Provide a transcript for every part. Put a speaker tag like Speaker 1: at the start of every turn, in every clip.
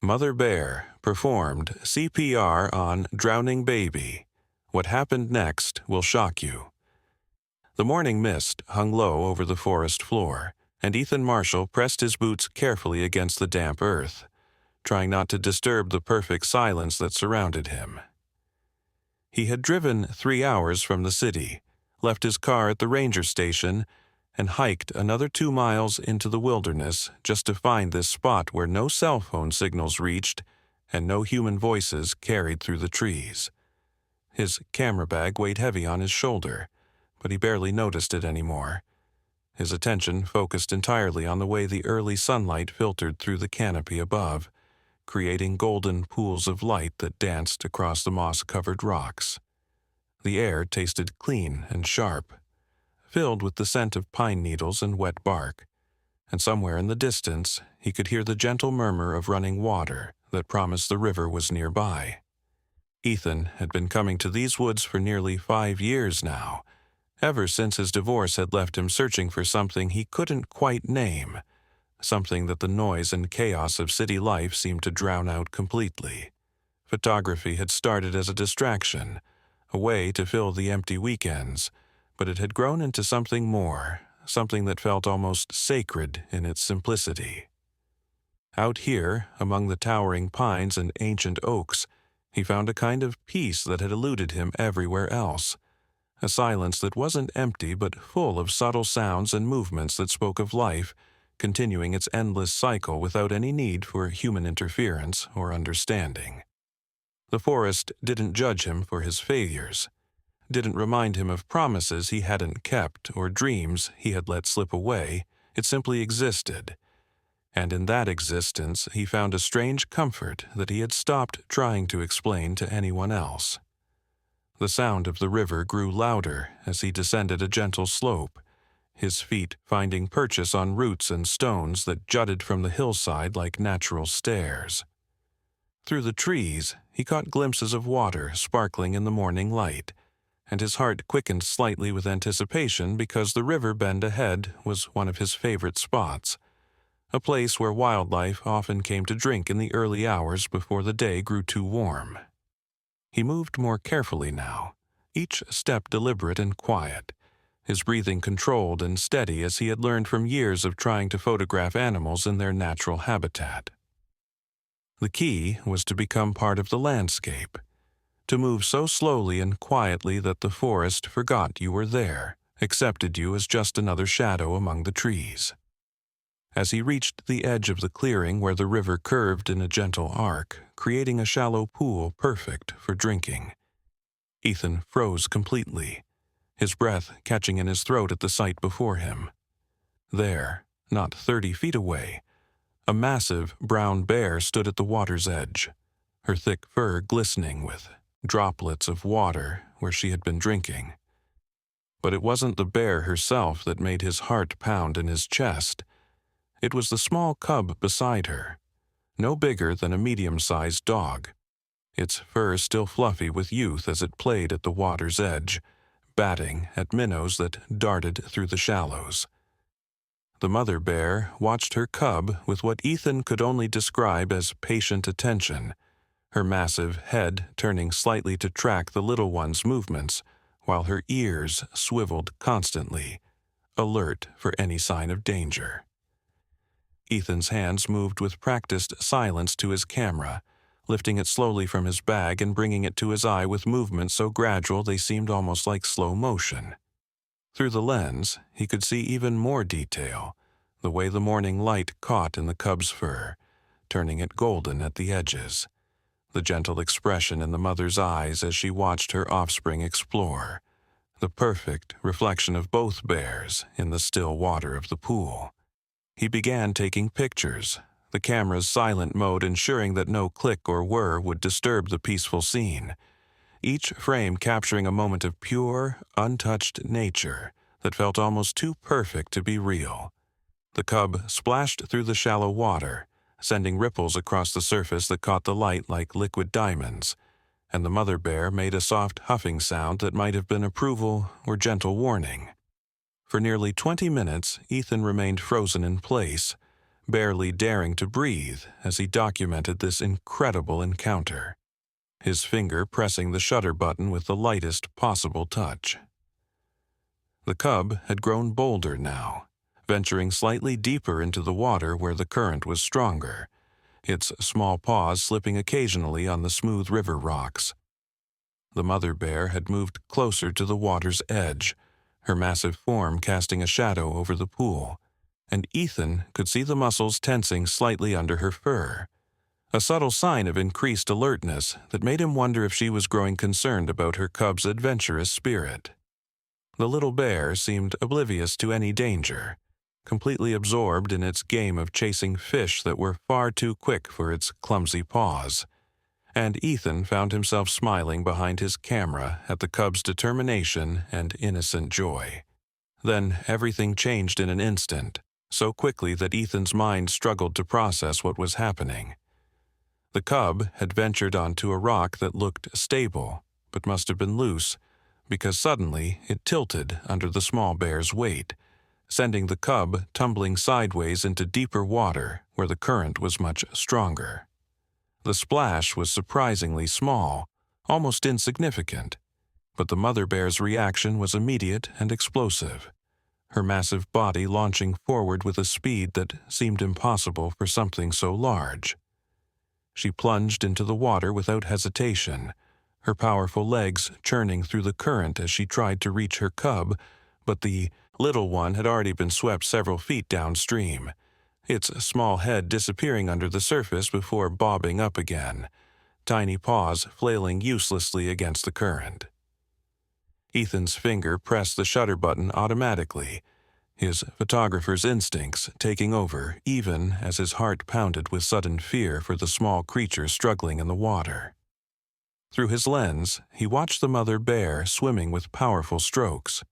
Speaker 1: Mother Bear performed CPR on drowning baby. What happened next will shock you. The morning mist hung low over the forest floor, and Ethan Marshall pressed his boots carefully against the damp earth, trying not to disturb the perfect silence that surrounded him. He had driven 3 hours from the city, left his car at the ranger station, and hiked another 2 miles into the wilderness just to find this spot where no cell phone signals reached and no human voices carried through the trees. His camera bag weighed heavy on his shoulder, but he barely noticed it anymore. His attention focused entirely on the way the early sunlight filtered through the canopy above, creating golden pools of light that danced across the moss-covered rocks. The air tasted clean and sharp, filled with the scent of pine needles and wet bark, and somewhere in the distance he could hear the gentle murmur of running water that promised the river was nearby. Ethan had been coming to these woods for nearly 5 years now, ever since his divorce had left him searching for something he couldn't quite name, something that the noise and chaos of city life seemed to drown out completely. Photography had started as a distraction, a way to fill the empty weekends, but it had grown into something more, something that felt almost sacred in its simplicity. Out here, among the towering pines and ancient oaks, he found a kind of peace that had eluded him everywhere else, a silence that wasn't empty but full of subtle sounds and movements that spoke of life, continuing its endless cycle without any need for human interference or understanding. The forest didn't judge him for his failures, didn't remind him of promises he hadn't kept or dreams he had let slip away. It simply existed. And in that existence he found a strange comfort that he had stopped trying to explain to anyone else. The sound of the river grew louder as he descended a gentle slope, his feet finding purchase on roots and stones that jutted from the hillside like natural stairs. Through the trees, he caught glimpses of water sparkling in the morning light, and his heart quickened slightly with anticipation because the river bend ahead was one of his favorite spots, a place where wildlife often came to drink in the early hours before the day grew too warm. He moved more carefully now, each step deliberate and quiet, his breathing controlled and steady as he had learned from years of trying to photograph animals in their natural habitat. The key was to become part of the landscape, to move so slowly and quietly that the forest forgot you were there, accepted you as just another shadow among the trees. As he reached the edge of the clearing where the river curved in a gentle arc, creating a shallow pool perfect for drinking, Ethan froze completely, his breath catching in his throat at the sight before him. There, not 30 feet away, a massive brown bear stood at the water's edge, her thick fur glistening with droplets of water where she had been drinking. But it wasn't the bear herself that made his heart pound in his chest. It was the small cub beside her, no bigger than a medium-sized dog, its fur still fluffy with youth as it played at the water's edge, batting at minnows that darted through the shallows. The mother bear watched her cub with what Ethan could only describe as patient attention, her massive head turning slightly to track the little one's movements, while her ears swiveled constantly, alert for any sign of danger. Ethan's hands moved with practiced silence to his camera, lifting it slowly from his bag and bringing it to his eye with movements so gradual they seemed almost like slow motion. Through the lens, he could see even more detail, the way the morning light caught in the cub's fur, turning it golden at the edges, the gentle expression in the mother's eyes as she watched her offspring explore, the perfect reflection of both bears in the still water of the pool. He began taking pictures, the camera's silent mode ensuring that no click or whir would disturb the peaceful scene, each frame capturing a moment of pure, untouched nature that felt almost too perfect to be real. The cub splashed through the shallow water, sending ripples across the surface that caught the light like liquid diamonds, and the mother bear made a soft huffing sound that might have been approval or gentle warning. For nearly 20 minutes, Ethan remained frozen in place, barely daring to breathe as he documented this incredible encounter, his finger pressing the shutter button with the lightest possible touch. The cub had grown bolder now, venturing slightly deeper into the water where the current was stronger, its small paws slipping occasionally on the smooth river rocks. The mother bear had moved closer to the water's edge, her massive form casting a shadow over the pool, and Ethan could see the muscles tensing slightly under her fur, a subtle sign of increased alertness that made him wonder if she was growing concerned about her cub's adventurous spirit. The little bear seemed oblivious to any danger, completely absorbed in its game of chasing fish that were far too quick for its clumsy paws, and Ethan found himself smiling behind his camera at the cub's determination and innocent joy. Then everything changed in an instant, so quickly that Ethan's mind struggled to process what was happening. The cub had ventured onto a rock that looked stable, but must have been loose, because suddenly it tilted under the small bear's weight, sending the cub tumbling sideways into deeper water where the current was much stronger. The splash was surprisingly small, almost insignificant, but the mother bear's reaction was immediate and explosive, her massive body launching forward with a speed that seemed impossible for something so large. She plunged into the water without hesitation, her powerful legs churning through the current as she tried to reach her cub, but the little one had already been swept several feet downstream, its small head disappearing under the surface before bobbing up again, tiny paws flailing uselessly against the current. Ethan's finger pressed the shutter button automatically, his photographer's instincts taking over even as his heart pounded with sudden fear for the small creature struggling in the water. Through his lens, he watched the mother bear swimming with powerful strokes,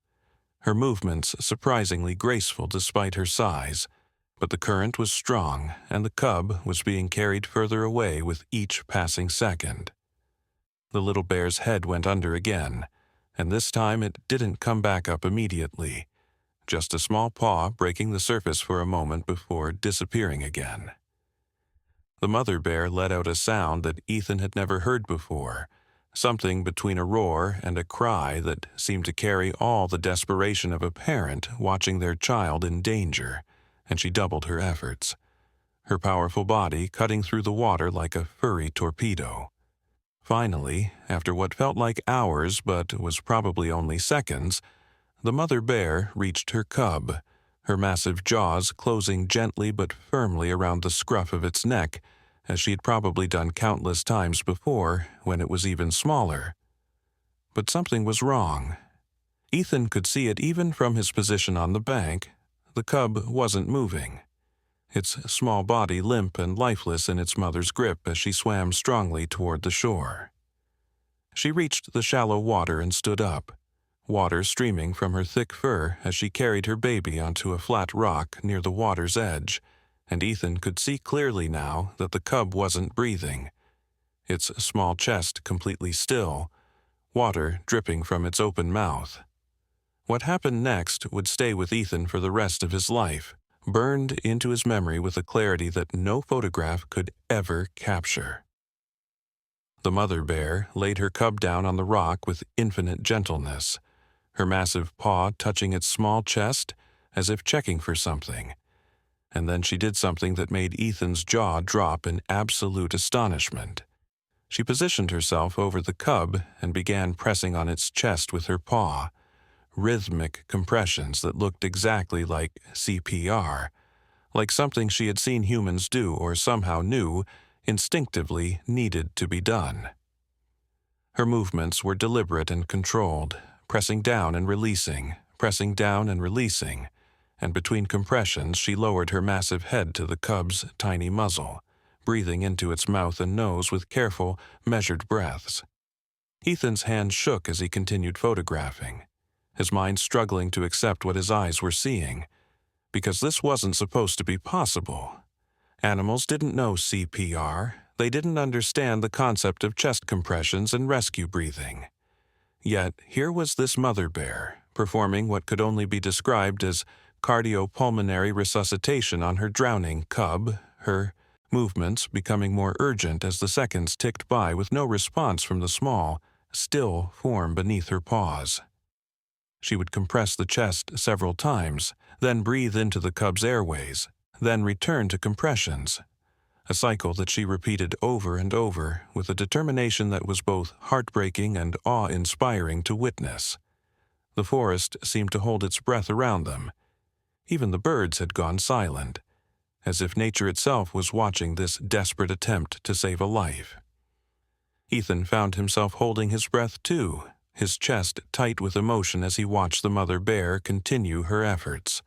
Speaker 1: her movements surprisingly graceful despite her size, but the current was strong and the cub was being carried further away with each passing second. The little bear's head went under again, and this time it didn't come back up immediately, just a small paw breaking the surface for a moment before disappearing again. The mother bear let out a sound that Ethan had never heard before, something between a roar and a cry that seemed to carry all the desperation of a parent watching their child in danger, and she doubled her efforts, her powerful body cutting through the water like a furry torpedo. Finally, after what felt like hours but was probably only seconds, the mother bear reached her cub, her massive jaws closing gently but firmly around the scruff of its neck, as she had probably done countless times before when it was even smaller. But something was wrong. Ethan could see it even from his position on the bank. The cub wasn't moving, its small body limp and lifeless in its mother's grip as she swam strongly toward the shore. She reached the shallow water and stood up, water streaming from her thick fur as she carried her baby onto a flat rock near the water's edge, and Ethan could see clearly now that the cub wasn't breathing, its small chest completely still, water dripping from its open mouth. What happened next would stay with Ethan for the rest of his life, burned into his memory with a clarity that no photograph could ever capture. The mother bear laid her cub down on the rock with infinite gentleness, her massive paw touching its small chest as if checking for something. And then she did something that made Ethan's jaw drop in absolute astonishment. She positioned herself over the cub and began pressing on its chest with her paw, rhythmic compressions that looked exactly like CPR, like something she had seen humans do or somehow knew instinctively needed to be done. Her movements were deliberate and controlled, pressing down and releasing, and between compressions she lowered her massive head to the cub's tiny muzzle, breathing into its mouth and nose with careful, measured breaths. Ethan's hand shook as he continued photographing, his mind struggling to accept what his eyes were seeing, because this wasn't supposed to be possible. Animals didn't know CPR. They didn't understand the concept of chest compressions and rescue breathing. Yet here was this mother bear, performing what could only be described as cardiopulmonary resuscitation on her drowning cub, her movements becoming more urgent as the seconds ticked by with no response from the small, still form beneath her paws. She would compress the chest several times, then breathe into the cub's airways, then return to compressions, a cycle that she repeated over and over with a determination that was both heartbreaking and awe-inspiring to witness. The forest seemed to hold its breath around them. Even the birds had gone silent, as if nature itself was watching this desperate attempt to save a life. Ethan found himself holding his breath too, his chest tight with emotion as he watched the mother bear continue her efforts,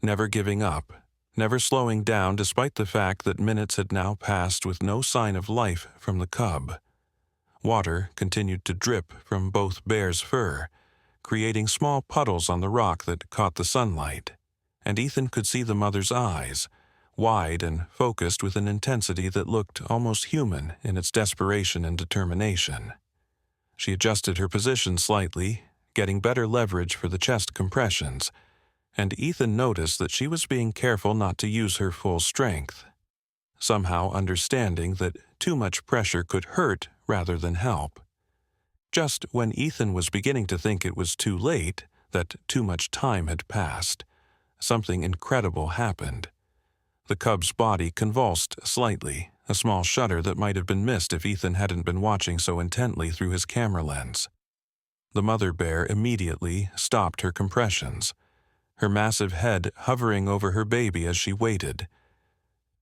Speaker 1: never giving up, never slowing down despite the fact that minutes had now passed with no sign of life from the cub. Water continued to drip from both bears' fur, creating small puddles on the rock that caught the sunlight, and Ethan could see the mother's eyes, wide and focused with an intensity that looked almost human in its desperation and determination. She adjusted her position slightly, getting better leverage for the chest compressions, and Ethan noticed that she was being careful not to use her full strength, somehow understanding that too much pressure could hurt rather than help. Just when Ethan was beginning to think it was too late, that too much time had passed, something incredible happened. The cub's body convulsed slightly, a small shudder that might have been missed if Ethan hadn't been watching so intently through his camera lens. The mother bear immediately stopped her compressions, her massive head hovering over her baby as she waited.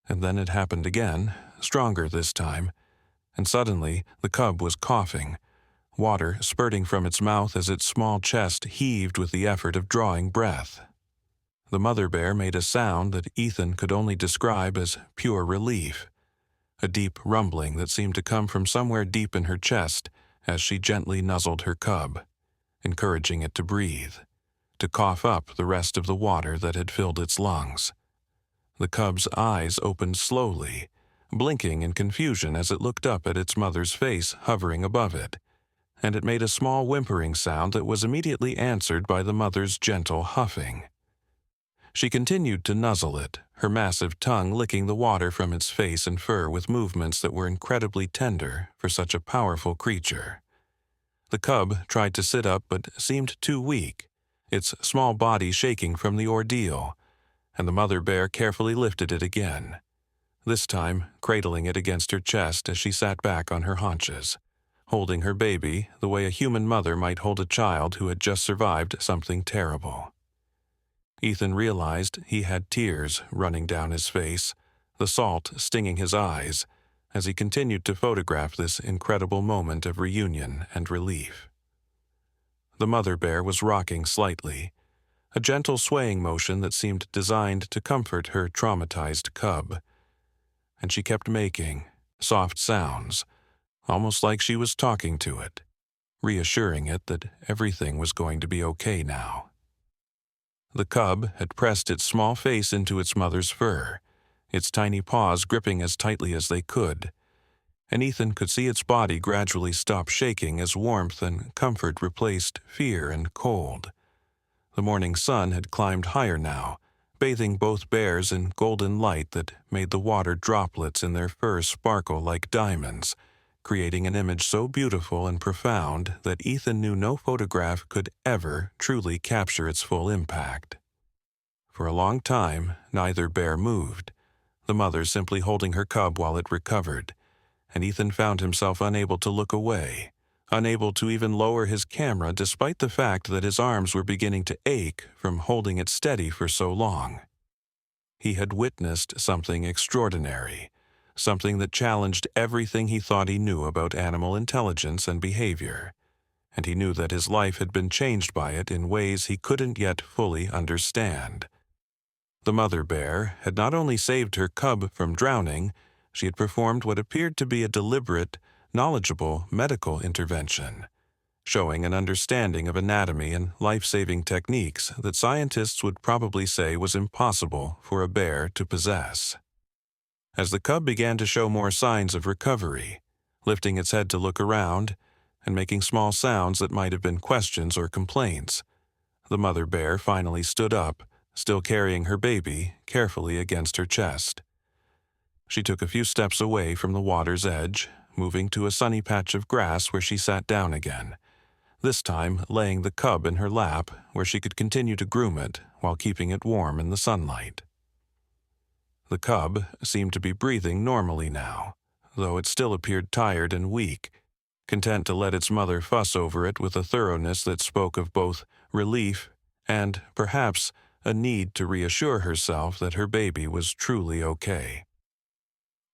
Speaker 1: And then it happened again, stronger this time, and suddenly the cub was coughing, water spurting from its mouth as its small chest heaved with the effort of drawing breath. The mother bear made a sound that Ethan could only describe as pure relief, a deep rumbling that seemed to come from somewhere deep in her chest as she gently nuzzled her cub, encouraging it to breathe, to cough up the rest of the water that had filled its lungs. The cub's eyes opened slowly, blinking in confusion as it looked up at its mother's face hovering above it, and it made a small whimpering sound that was immediately answered by the mother's gentle huffing. She continued to nuzzle it, her massive tongue licking the water from its face and fur with movements that were incredibly tender for such a powerful creature. The cub tried to sit up but seemed too weak, its small body shaking from the ordeal, and the mother bear carefully lifted it again, this time cradling it against her chest as she sat back on her haunches, holding her baby the way a human mother might hold a child who had just survived something terrible. Ethan realized he had tears running down his face, the salt stinging his eyes, as he continued to photograph this incredible moment of reunion and relief. The mother bear was rocking slightly, a gentle swaying motion that seemed designed to comfort her traumatized cub, and she kept making soft sounds, almost like she was talking to it, reassuring it that everything was going to be okay now. The cub had pressed its small face into its mother's fur, its tiny paws gripping as tightly as they could, and Ethan could see its body gradually stop shaking as warmth and comfort replaced fear and cold. The morning sun had climbed higher now, bathing both bears in golden light that made the water droplets in their fur sparkle like diamonds, creating an image so beautiful and profound that Ethan knew no photograph could ever truly capture its full impact. For a long time, neither bear moved, the mother simply holding her cub while it recovered, and Ethan found himself unable to look away, unable to even lower his camera despite the fact that his arms were beginning to ache from holding it steady for so long. He had witnessed something extraordinary, something that challenged everything he thought he knew about animal intelligence and behavior, and he knew that his life had been changed by it in ways he couldn't yet fully understand. The mother bear had not only saved her cub from drowning, she had performed what appeared to be a deliberate, knowledgeable medical intervention, showing an understanding of anatomy and life-saving techniques that scientists would probably say was impossible for a bear to possess. As the cub began to show more signs of recovery, lifting its head to look around and making small sounds that might have been questions or complaints, the mother bear finally stood up, still carrying her baby carefully against her chest. She took a few steps away from the water's edge, moving to a sunny patch of grass where she sat down again, this time laying the cub in her lap where she could continue to groom it while keeping it warm in the sunlight. The cub seemed to be breathing normally now, though it still appeared tired and weak, content to let its mother fuss over it with a thoroughness that spoke of both relief and, perhaps, a need to reassure herself that her baby was truly okay.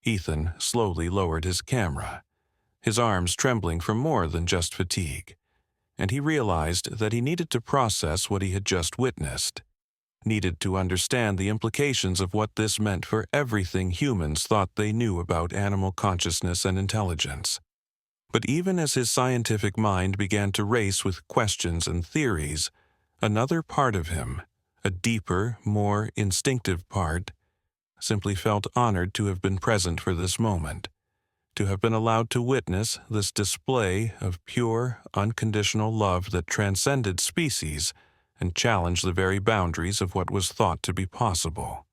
Speaker 1: Ethan slowly lowered his camera, his arms trembling from more than just fatigue, and he realized that he needed to process what he had just witnessed, needed to understand the implications of what this meant for everything humans thought they knew about animal consciousness and intelligence. But even as his scientific mind began to race with questions and theories, another part of him, a deeper, more instinctive part, simply felt honored to have been present for this moment, to have been allowed to witness this display of pure, unconditional love that transcended species and challenged the very boundaries of what was thought to be possible.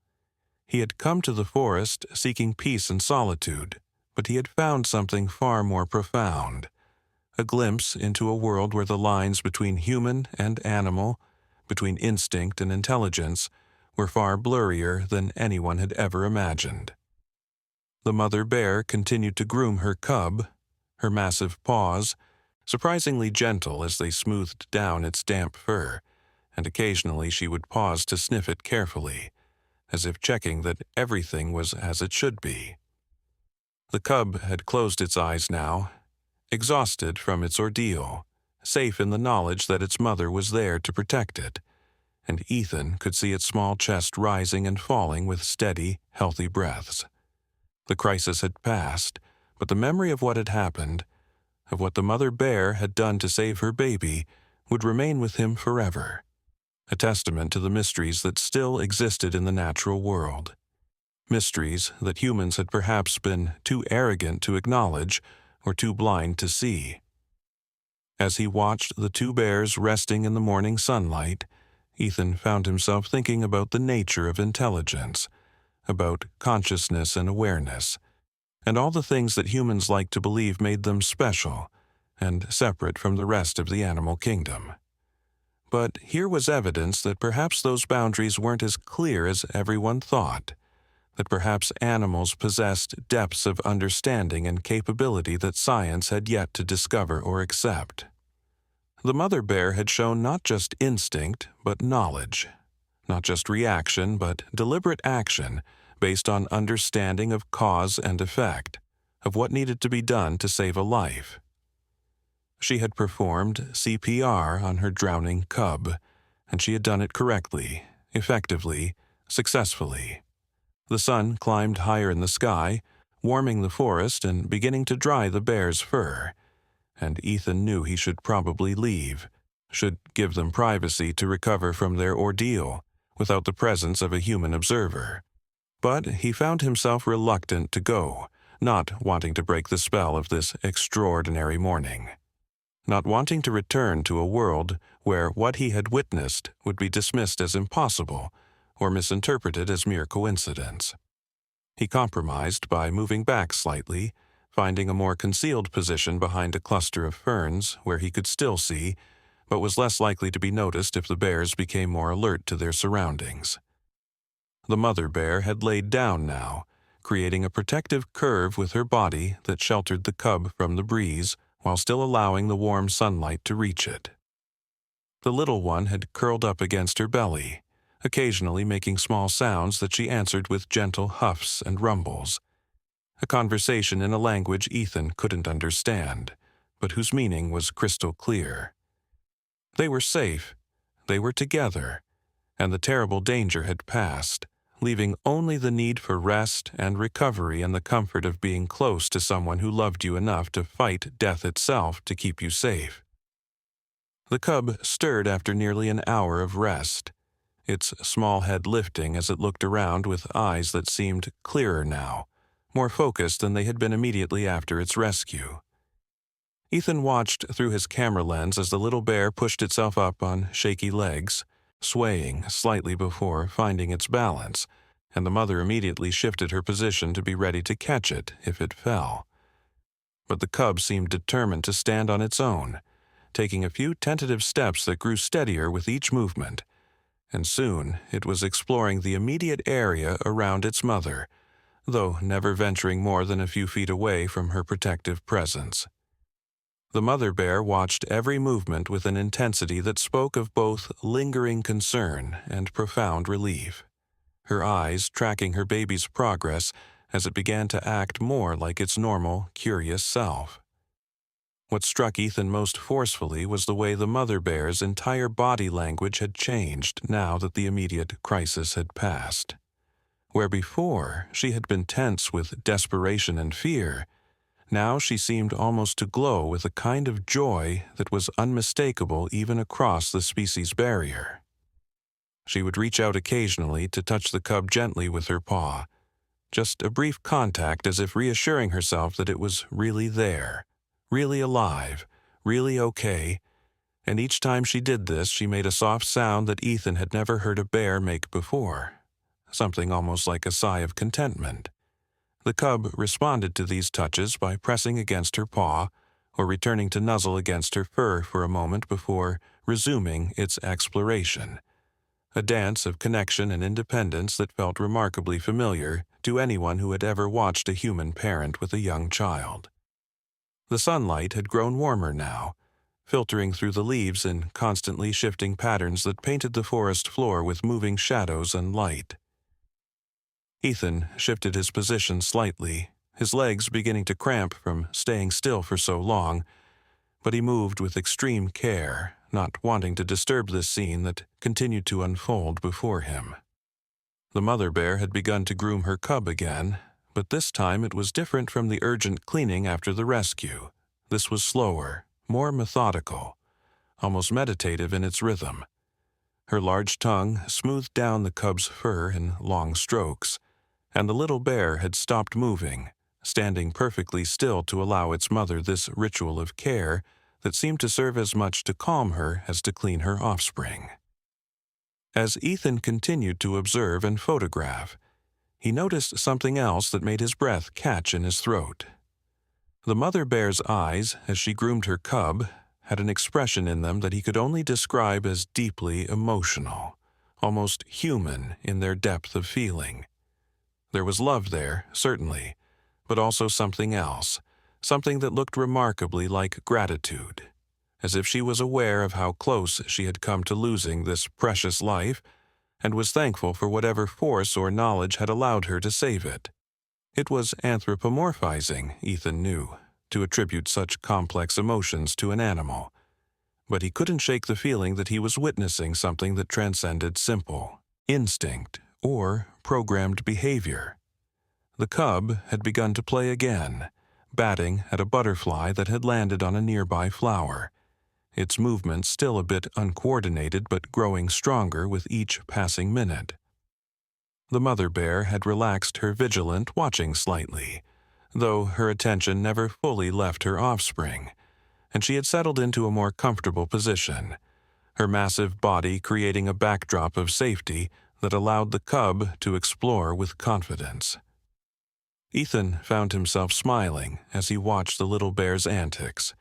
Speaker 1: He had come to the forest seeking peace and solitude, but he had found something far more profound, a glimpse into a world where the lines between human and animal, between instinct and intelligence, were far blurrier than anyone had ever imagined. The mother bear continued to groom her cub, her massive paws, surprisingly gentle as they smoothed down its damp fur, and occasionally she would pause to sniff it carefully, as if checking that everything was as it should be. The cub had closed its eyes now, exhausted from its ordeal, safe in the knowledge that its mother was there to protect it, and Ethan could see its small chest rising and falling with steady, healthy breaths. The crisis had passed, but the memory of what had happened, of what the mother bear had done to save her baby, would remain with him forever, a testament to the mysteries that still existed in the natural world, mysteries that humans had perhaps been too arrogant to acknowledge or too blind to see. As he watched the two bears resting in the morning sunlight, Ethan found himself thinking about the nature of intelligence, about consciousness and awareness, and all the things that humans like to believe made them special and separate from the rest of the animal kingdom. But here was evidence that perhaps those boundaries weren't as clear as everyone thought, that perhaps animals possessed depths of understanding and capability that science had yet to discover or accept. The mother bear had shown not just instinct, but knowledge, not just reaction, but deliberate action based on understanding of cause and effect, of what needed to be done to save a life. She had performed CPR on her drowning cub, and she had done it correctly, effectively, successfully. The sun climbed higher in the sky, warming the forest and beginning to dry the bear's fur, and Ethan knew he should probably leave, should give them privacy to recover from their ordeal, without the presence of a human observer. But he found himself reluctant to go, not wanting to break the spell of this extraordinary morning, not wanting to return to a world where what he had witnessed would be dismissed as impossible or misinterpreted as mere coincidence. He compromised by moving back slightly, finding a more concealed position behind a cluster of ferns where he could still see, but was less likely to be noticed if the bears became more alert to their surroundings. The mother bear had laid down now, creating a protective curve with her body that sheltered the cub from the breeze while still allowing the warm sunlight to reach it. The little one had curled up against her belly, occasionally making small sounds that she answered with gentle huffs and rumbles, a conversation in a language Ethan couldn't understand, but whose meaning was crystal clear. They were safe, they were together, and the terrible danger had passed, leaving only the need for rest and recovery and the comfort of being close to someone who loved you enough to fight death itself to keep you safe. The cub stirred after nearly an hour of rest, its small head lifting as it looked around with eyes that seemed clearer now, more focused than they had been immediately after its rescue. Ethan watched through his camera lens as the little bear pushed itself up on shaky legs, swaying slightly before finding its balance, and the mother immediately shifted her position to be ready to catch it if it fell. But the cub seemed determined to stand on its own, taking a few tentative steps that grew steadier with each movement, and soon it was exploring the immediate area around its mother, though never venturing more than a few feet away from her protective presence. The mother bear watched every movement with an intensity that spoke of both lingering concern and profound relief, her eyes tracking her baby's progress as it began to act more like its normal, curious self. What struck Ethan most forcefully was the way the mother bear's entire body language had changed now that the immediate crisis had passed. Where before she had been tense with desperation and fear, now she seemed almost to glow with a kind of joy that was unmistakable even across the species barrier. She would reach out occasionally to touch the cub gently with her paw, just a brief contact as if reassuring herself that it was really there, really alive, really okay, and each time she did this she made a soft sound that Ethan had never heard a bear make before, something almost like a sigh of contentment. The cub responded to these touches by pressing against her paw or returning to nuzzle against her fur for a moment before resuming its exploration, a dance of connection and independence that felt remarkably familiar to anyone who had ever watched a human parent with a young child. The sunlight had grown warmer now, filtering through the leaves in constantly shifting patterns that painted the forest floor with moving shadows and light. Ethan shifted his position slightly, his legs beginning to cramp from staying still for so long, but he moved with extreme care, not wanting to disturb this scene that continued to unfold before him. The mother bear had begun to groom her cub again, but this time it was different from the urgent cleaning after the rescue. This was slower, more methodical, almost meditative in its rhythm. Her large tongue smoothed down the cub's fur in long strokes, and the little bear had stopped moving, standing perfectly still to allow its mother this ritual of care that seemed to serve as much to calm her as to clean her offspring. As Ethan continued to observe and photograph, he noticed something else that made his breath catch in his throat. The mother bear's eyes, as she groomed her cub, had an expression in them that he could only describe as deeply emotional, almost human in their depth of feeling. There was love there, certainly, but also something else, something that looked remarkably like gratitude, as if she was aware of how close she had come to losing this precious life and was thankful for whatever force or knowledge had allowed her to save it. It was anthropomorphizing, Ethan knew, to attribute such complex emotions to an animal, but he couldn't shake the feeling that he was witnessing something that transcended simple instinct or programmed behavior. The cub had begun to play again, batting at a butterfly that had landed on a nearby flower, its movements still a bit uncoordinated but growing stronger with each passing minute. The mother bear had relaxed her vigilant watching slightly, though her attention never fully left her offspring, and she had settled into a more comfortable position, her massive body creating a backdrop of safety that allowed the cub to explore with confidence. Ethan found himself smiling as he watched the little bear's antics,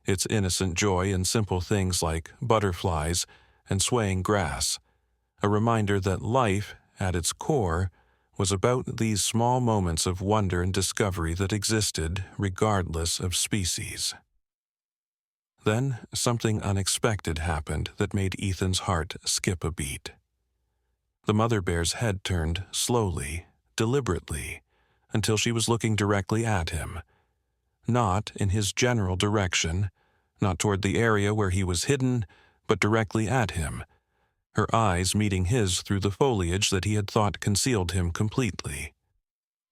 Speaker 1: its innocent joy in simple things like butterflies and swaying grass, a reminder that life, at its core, was about these small moments of wonder and discovery that existed regardless of species. Then something unexpected happened that made Ethan's heart skip a beat. The mother bear's head turned slowly, deliberately, until she was looking directly at him, not in his general direction, not toward the area where he was hidden, but directly at him, her eyes meeting his through the foliage that he had thought concealed him completely.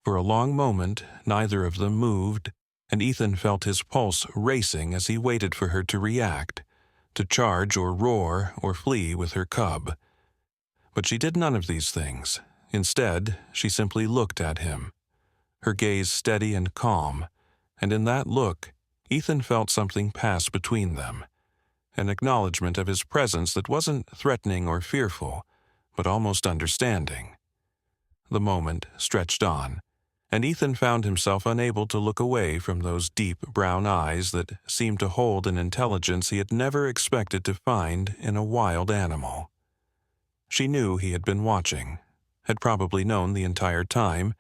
Speaker 1: For a long moment, neither of them moved, and Ethan felt his pulse racing as he waited for her to react, to charge or roar or flee with her cub. But she did none of these things. Instead, she simply looked at him, her gaze steady and calm, and in that look, Ethan felt something pass between them, an acknowledgement of his presence that wasn't threatening or fearful, but almost understanding. The moment stretched on, and Ethan found himself unable to look away from those deep brown eyes that seemed to hold an intelligence he had never expected to find in a wild animal. She knew he had been watching, had probably known the entire time,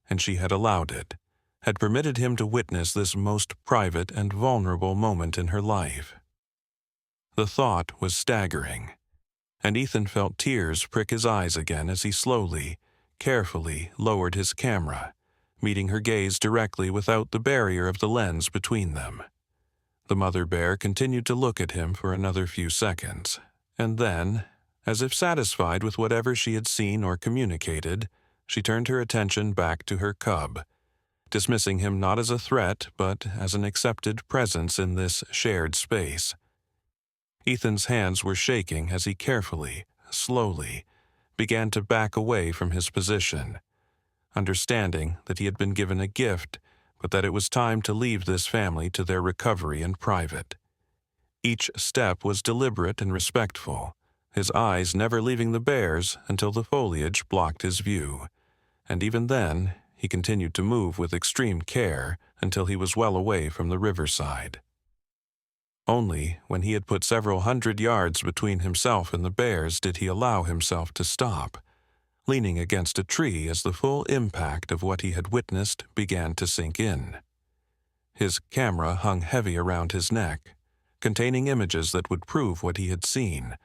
Speaker 1: and she had allowed it, had permitted him to witness this most private and vulnerable moment in her life. The thought was staggering, and Ethan felt tears prick his eyes again as he slowly, carefully lowered his camera, meeting her gaze directly without the barrier of the lens between them. The mother bear continued to look at him for another few seconds, and then, as if satisfied with whatever she had seen or communicated, she turned her attention back to her cub, dismissing him not as a threat but as an accepted presence in this shared space. Ethan's hands were shaking as he carefully, slowly, began to back away from his position, understanding that he had been given a gift, but that it was time to leave this family to their recovery in private. Each step was deliberate and respectful, his eyes never leaving the bears until the foliage blocked his view, and even then he continued to move with extreme care until he was well away from the riverside. Only when he had put several hundred yards between himself and the bears did he allow himself to stop, leaning against a tree as the full impact of what he had witnessed began to sink in. His camera hung heavy around his neck, containing images that would prove what he had seen,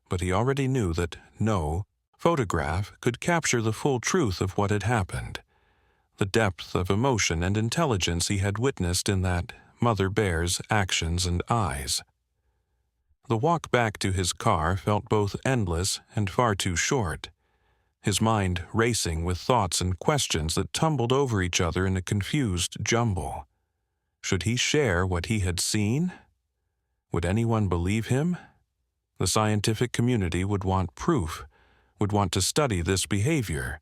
Speaker 1: but he already knew that no photograph could capture the full truth of what had happened, the depth of emotion and intelligence he had witnessed in that mother bear's actions and eyes. The walk back to his car felt both endless and far too short, his mind racing with thoughts and questions that tumbled over each other in a confused jumble. Should he share what he had seen? Would anyone believe him? The scientific community would want proof, would want to study this behavior,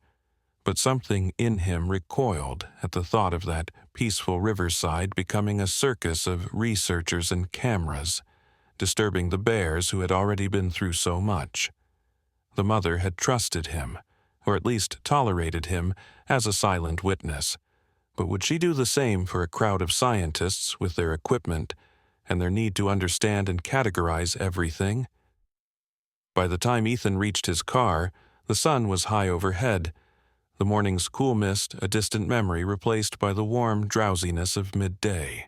Speaker 1: but something in him recoiled at the thought of that peaceful riverside becoming a circus of researchers and cameras, disturbing the bears who had already been through so much. The mother had trusted him, or at least tolerated him as a silent witness, but would she do the same for a crowd of scientists with their equipment and their need to understand and categorize everything? By the time Ethan reached his car, the sun was high overhead, the morning's cool mist a distant memory replaced by the warm drowsiness of midday.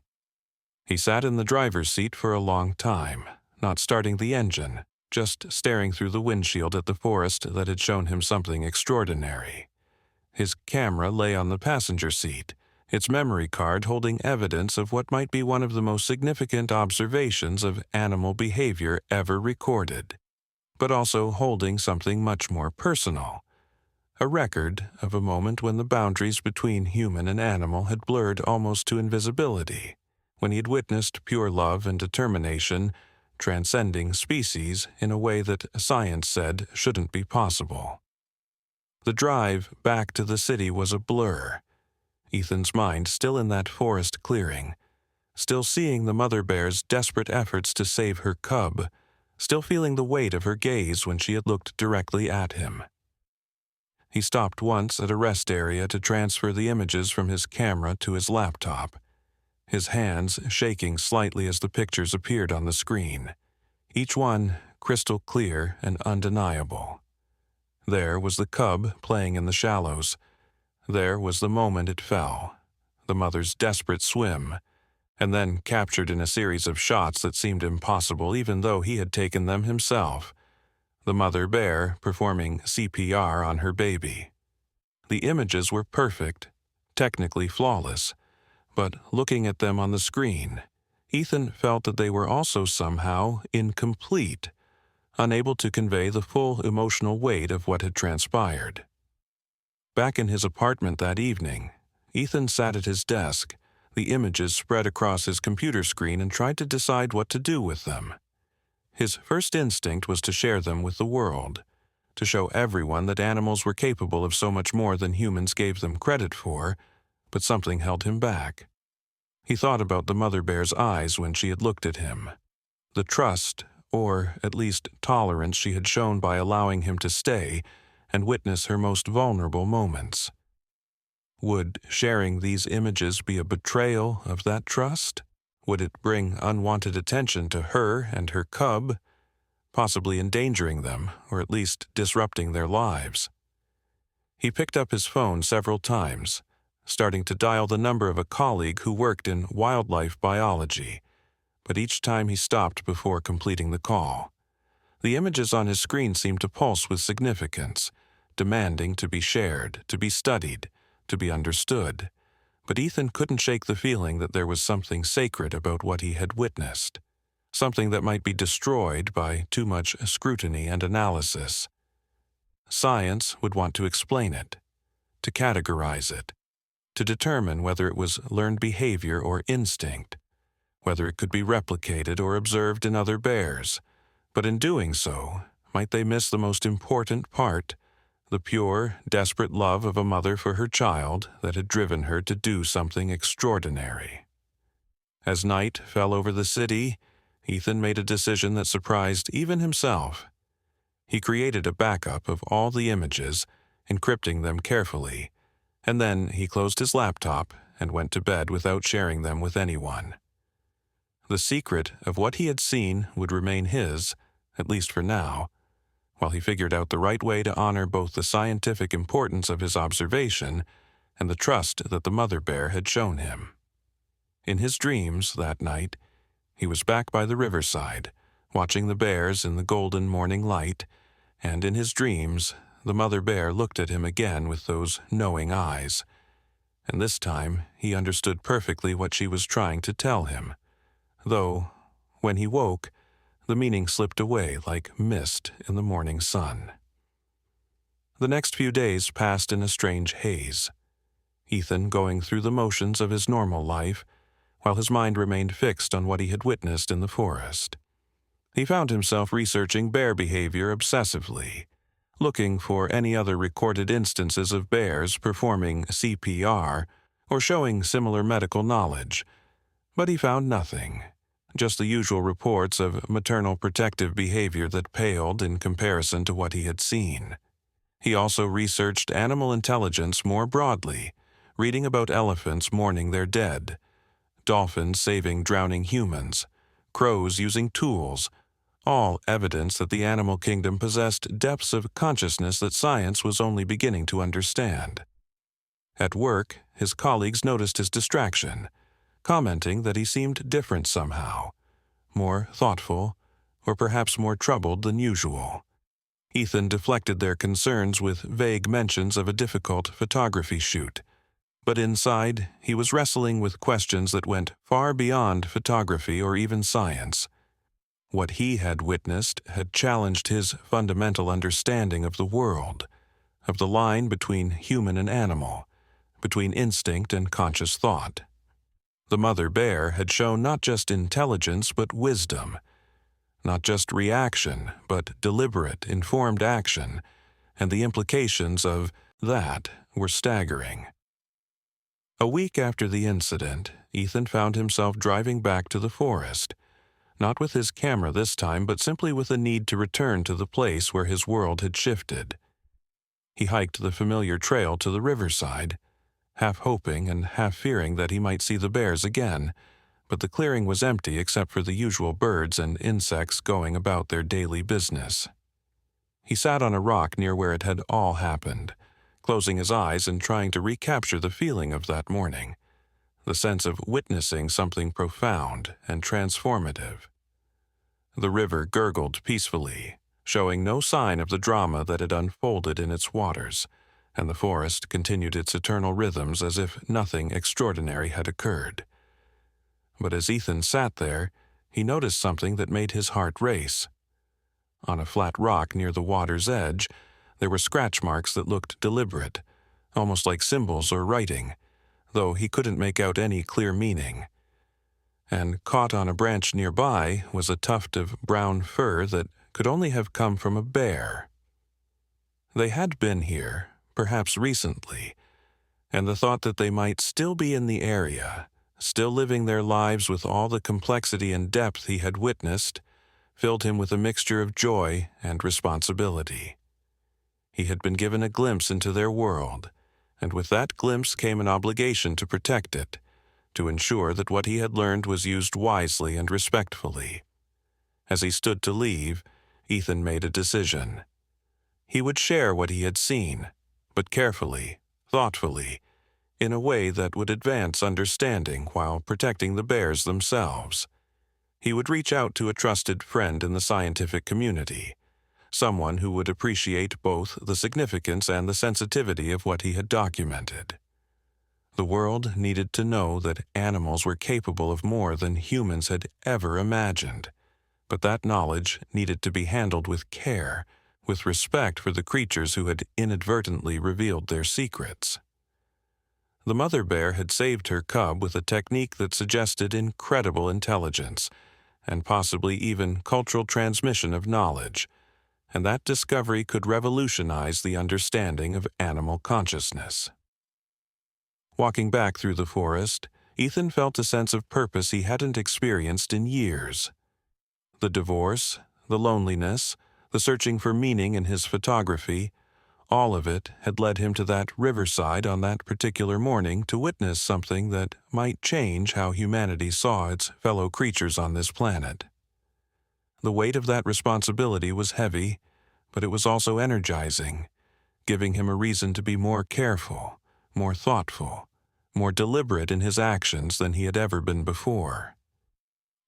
Speaker 1: He sat in the driver's seat for a long time, not starting the engine, just staring through the windshield at the forest that had shown him something extraordinary. His camera lay on the passenger seat, its memory card holding evidence of what might be one of the most significant observations of animal behavior ever recorded, but also holding something much more personal, a record of a moment when the boundaries between human and animal had blurred almost to invisibility, when he had witnessed pure love and determination transcending species in a way that science said shouldn't be possible. The drive back to the city was a blur, Ethan's mind still in that forest clearing, still seeing the mother bear's desperate efforts to save her cub, still feeling the weight of her gaze when she had looked directly at him. He stopped once at a rest area to transfer the images from his camera to his laptop, his hands shaking slightly as the pictures appeared on the screen, each one crystal clear and undeniable. There was the cub playing in the shallows. There was the moment it fell, the mother's desperate swim, and then captured in a series of shots that seemed impossible even though he had taken them himself, the mother bear performing CPR on her baby. The images were perfect, technically flawless, but looking at them on the screen, Ethan felt that they were also somehow incomplete, unable to convey the full emotional weight of what had transpired. Back in his apartment that evening, Ethan sat at his desk, the images spread across his computer screen, and tried to decide what to do with them. His first instinct was to share them with the world, to show everyone that animals were capable of so much more than humans gave them credit for, but something held him back. He thought about the mother bear's eyes when she had looked at him, the trust, or at least tolerance she had shown by allowing him to stay and witness her most vulnerable moments. Would sharing these images be a betrayal of that trust? Would it bring unwanted attention to her and her cub, possibly endangering them or at least disrupting their lives? He picked up his phone several times, starting to dial the number of a colleague who worked in wildlife biology, but each time he stopped before completing the call. The images on his screen seemed to pulse with significance, demanding to be shared, to be studied, to be understood, but Ethan couldn't shake the feeling that there was something sacred about what he had witnessed, something that might be destroyed by too much scrutiny and analysis. Science would want to explain it, to categorize it, to determine whether it was learned behavior or instinct, whether it could be replicated or observed in other bears. But in doing so, might they miss the most important part, the pure, desperate love of a mother for her child that had driven her to do something extraordinary? As night fell over the city, Ethan made a decision that surprised even himself. He created a backup of all the images, encrypting them carefully, and then he closed his laptop and went to bed without sharing them with anyone. The secret of what he had seen would remain his, at least for now, while he figured out the right way to honor both the scientific importance of his observation and the trust that the mother bear had shown him. In his dreams that night, he was back by the riverside, watching the bears in the golden morning light, and in his dreams, the mother bear looked at him again with those knowing eyes, and this time he understood perfectly what she was trying to tell him, though, when he woke, the meaning slipped away like mist in the morning sun. The next few days passed in a strange haze, Ethan going through the motions of his normal life, while his mind remained fixed on what he had witnessed in the forest. He found himself researching bear behavior obsessively, looking for any other recorded instances of bears performing CPR or showing similar medical knowledge, but he found nothing. Just the usual reports of maternal protective behavior that paled in comparison to what he had seen. He also researched animal intelligence more broadly, reading about elephants mourning their dead, dolphins saving drowning humans, crows using tools, all evidence that the animal kingdom possessed depths of consciousness that science was only beginning to understand. At work, his colleagues noticed his distraction, commenting that he seemed different somehow, more thoughtful, or perhaps more troubled than usual. Ethan deflected their concerns with vague mentions of a difficult photography shoot, but inside he was wrestling with questions that went far beyond photography or even science. What he had witnessed had challenged his fundamental understanding of the world, of the line between human and animal, between instinct and conscious thought. The mother bear had shown not just intelligence but wisdom, not just reaction but deliberate, informed action, and the implications of that were staggering. A week after the incident, Ethan found himself driving back to the forest, not with his camera this time, but simply with a need to return to the place where his world had shifted. He hiked the familiar trail to the riverside, half hoping and half fearing that he might see the bears again, but the clearing was empty except for the usual birds and insects going about their daily business. He sat on a rock near where it had all happened, closing his eyes and trying to recapture the feeling of that morning, the sense of witnessing something profound and transformative. The river gurgled peacefully, showing no sign of the drama that had unfolded in its waters, and the forest continued its eternal rhythms as if nothing extraordinary had occurred. But as Ethan sat there, he noticed something that made his heart race. On a flat rock near the water's edge, there were scratch marks that looked deliberate, almost like symbols or writing, though he couldn't make out any clear meaning. And caught on a branch nearby was a tuft of brown fur that could only have come from a bear. They had been here, perhaps recently, and the thought that they might still be in the area, still living their lives with all the complexity and depth he had witnessed, filled him with a mixture of joy and responsibility. He had been given a glimpse into their world, and with that glimpse came an obligation to protect it, to ensure that what he had learned was used wisely and respectfully. As he stood to leave, Ethan made a decision. He would share what he had seen, but carefully, thoughtfully, in a way that would advance understanding while protecting the bears themselves. He would reach out to a trusted friend in the scientific community, someone who would appreciate both the significance and the sensitivity of what he had documented. The world needed to know that animals were capable of more than humans had ever imagined, but that knowledge needed to be handled with care, with respect for the creatures who had inadvertently revealed their secrets. The mother bear had saved her cub with a technique that suggested incredible intelligence, and possibly even cultural transmission of knowledge, and that discovery could revolutionize the understanding of animal consciousness. Walking back through the forest, Ethan felt a sense of purpose he hadn't experienced in years. The divorce, the loneliness, the searching for meaning in his photography, all of it had led him to that riverside on that particular morning to witness something that might change how humanity saw its fellow creatures on this planet. The weight of that responsibility was heavy, but it was also energizing, giving him a reason to be more careful, more thoughtful, more deliberate in his actions than he had ever been before.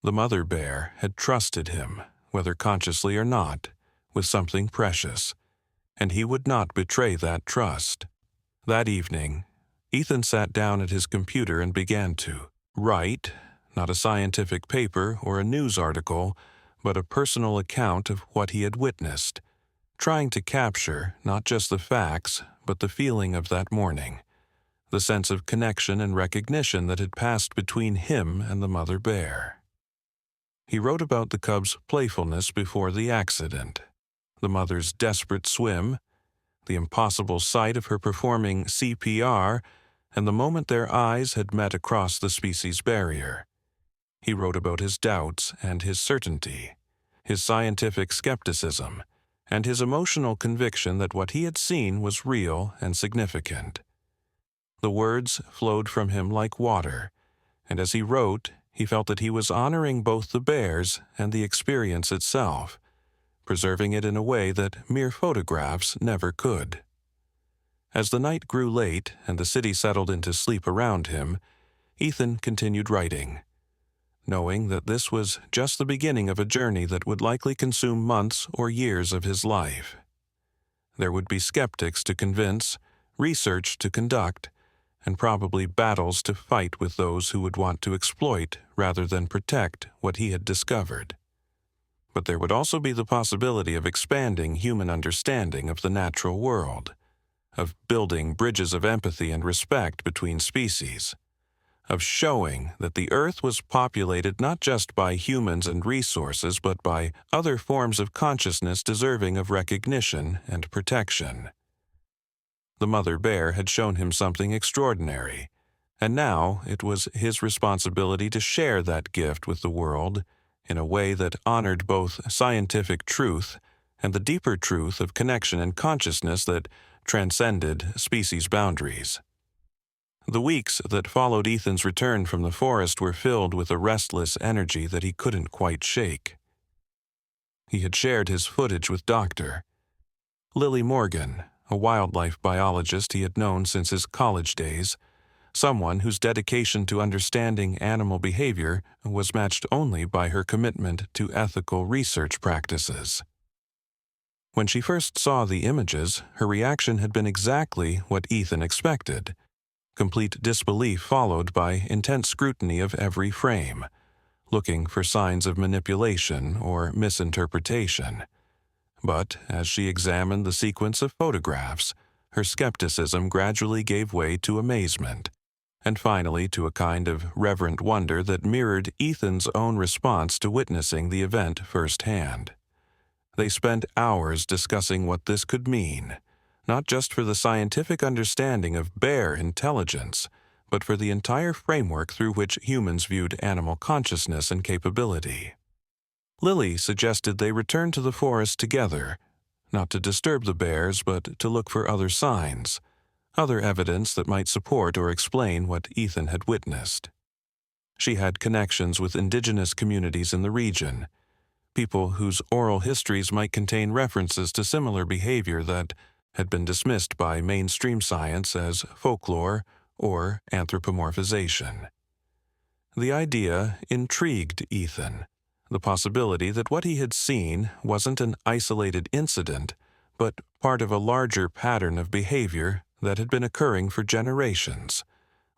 Speaker 1: The mother bear had trusted him, whether consciously or not, with something precious, and he would not betray that trust. That evening, Ethan sat down at his computer and began to write, not a scientific paper or a news article, but a personal account of what he had witnessed, trying to capture not just the facts, but the feeling of that morning, the sense of connection and recognition that had passed between him and the mother bear. He wrote about the cub's playfulness before the accident, the mother's desperate swim, the impossible sight of her performing CPR, and the moment their eyes had met across the species barrier. He wrote about his doubts and his certainty, his scientific skepticism, and his emotional conviction that what he had seen was real and significant. The words flowed from him like water, and as he wrote, he felt that he was honoring both the bears and the experience itself, preserving it in a way that mere photographs never could. As the night grew late and the city settled into sleep around him, Ethan continued writing, knowing that this was just the beginning of a journey that would likely consume months or years of his life. There would be skeptics to convince, research to conduct, and probably battles to fight with those who would want to exploit rather than protect what he had discovered. But there would also be the possibility of expanding human understanding of the natural world, of building bridges of empathy and respect between species, of showing that the Earth was populated not just by humans and resources, but by other forms of consciousness deserving of recognition and protection. The mother bear had shown him something extraordinary, and now it was his responsibility to share that gift with the world in a way that honored both scientific truth and the deeper truth of connection and consciousness that transcended species boundaries. The weeks that followed Ethan's return from the forest were filled with a restless energy that he couldn't quite shake. He had shared his footage with Dr. Lily Morgan, a wildlife biologist he had known since his college days, someone whose dedication to understanding animal behavior was matched only by her commitment to ethical research practices. When she first saw the images, her reaction had been exactly what Ethan expected. Complete disbelief followed by intense scrutiny of every frame, looking for signs of manipulation or misinterpretation. But as she examined the sequence of photographs, her skepticism gradually gave way to amazement, and finally to a kind of reverent wonder that mirrored Ethan's own response to witnessing the event firsthand. They spent hours discussing what this could mean, not just for the scientific understanding of bear intelligence, but for the entire framework through which humans viewed animal consciousness and capability. Lily suggested they return to the forest together, not to disturb the bears, but to look for other signs, other evidence that might support or explain what Ethan had witnessed. She had connections with indigenous communities in the region, people whose oral histories might contain references to similar behavior that had been dismissed by mainstream science as folklore or anthropomorphization. The idea intrigued Ethan, the possibility that what he had seen wasn't an isolated incident, but part of a larger pattern of behavior that had been occurring for generations,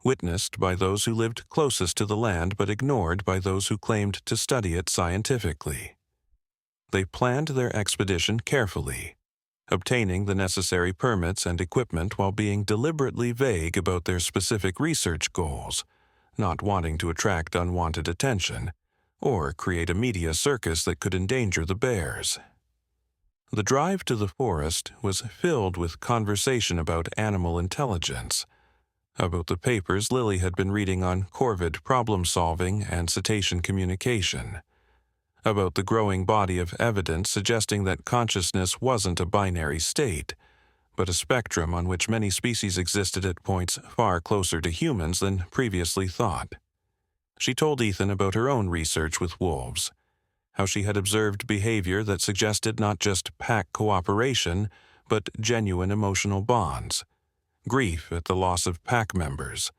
Speaker 1: witnessed by those who lived closest to the land but ignored by those who claimed to study it scientifically. They planned their expedition carefully, obtaining the necessary permits and equipment while being deliberately vague about their specific research goals, not wanting to attract unwanted attention or create a media circus that could endanger the bears. The drive to the forest was filled with conversation about animal intelligence, about the papers Lily had been reading on corvid problem-solving and cetacean communication, about the growing body of evidence suggesting that consciousness wasn't a binary state, but a spectrum on which many species existed at points far closer to humans than previously thought. She told Ethan about her own research with wolves, how she had observed behavior that suggested not just pack cooperation, but genuine emotional bonds, grief at the loss of pack members,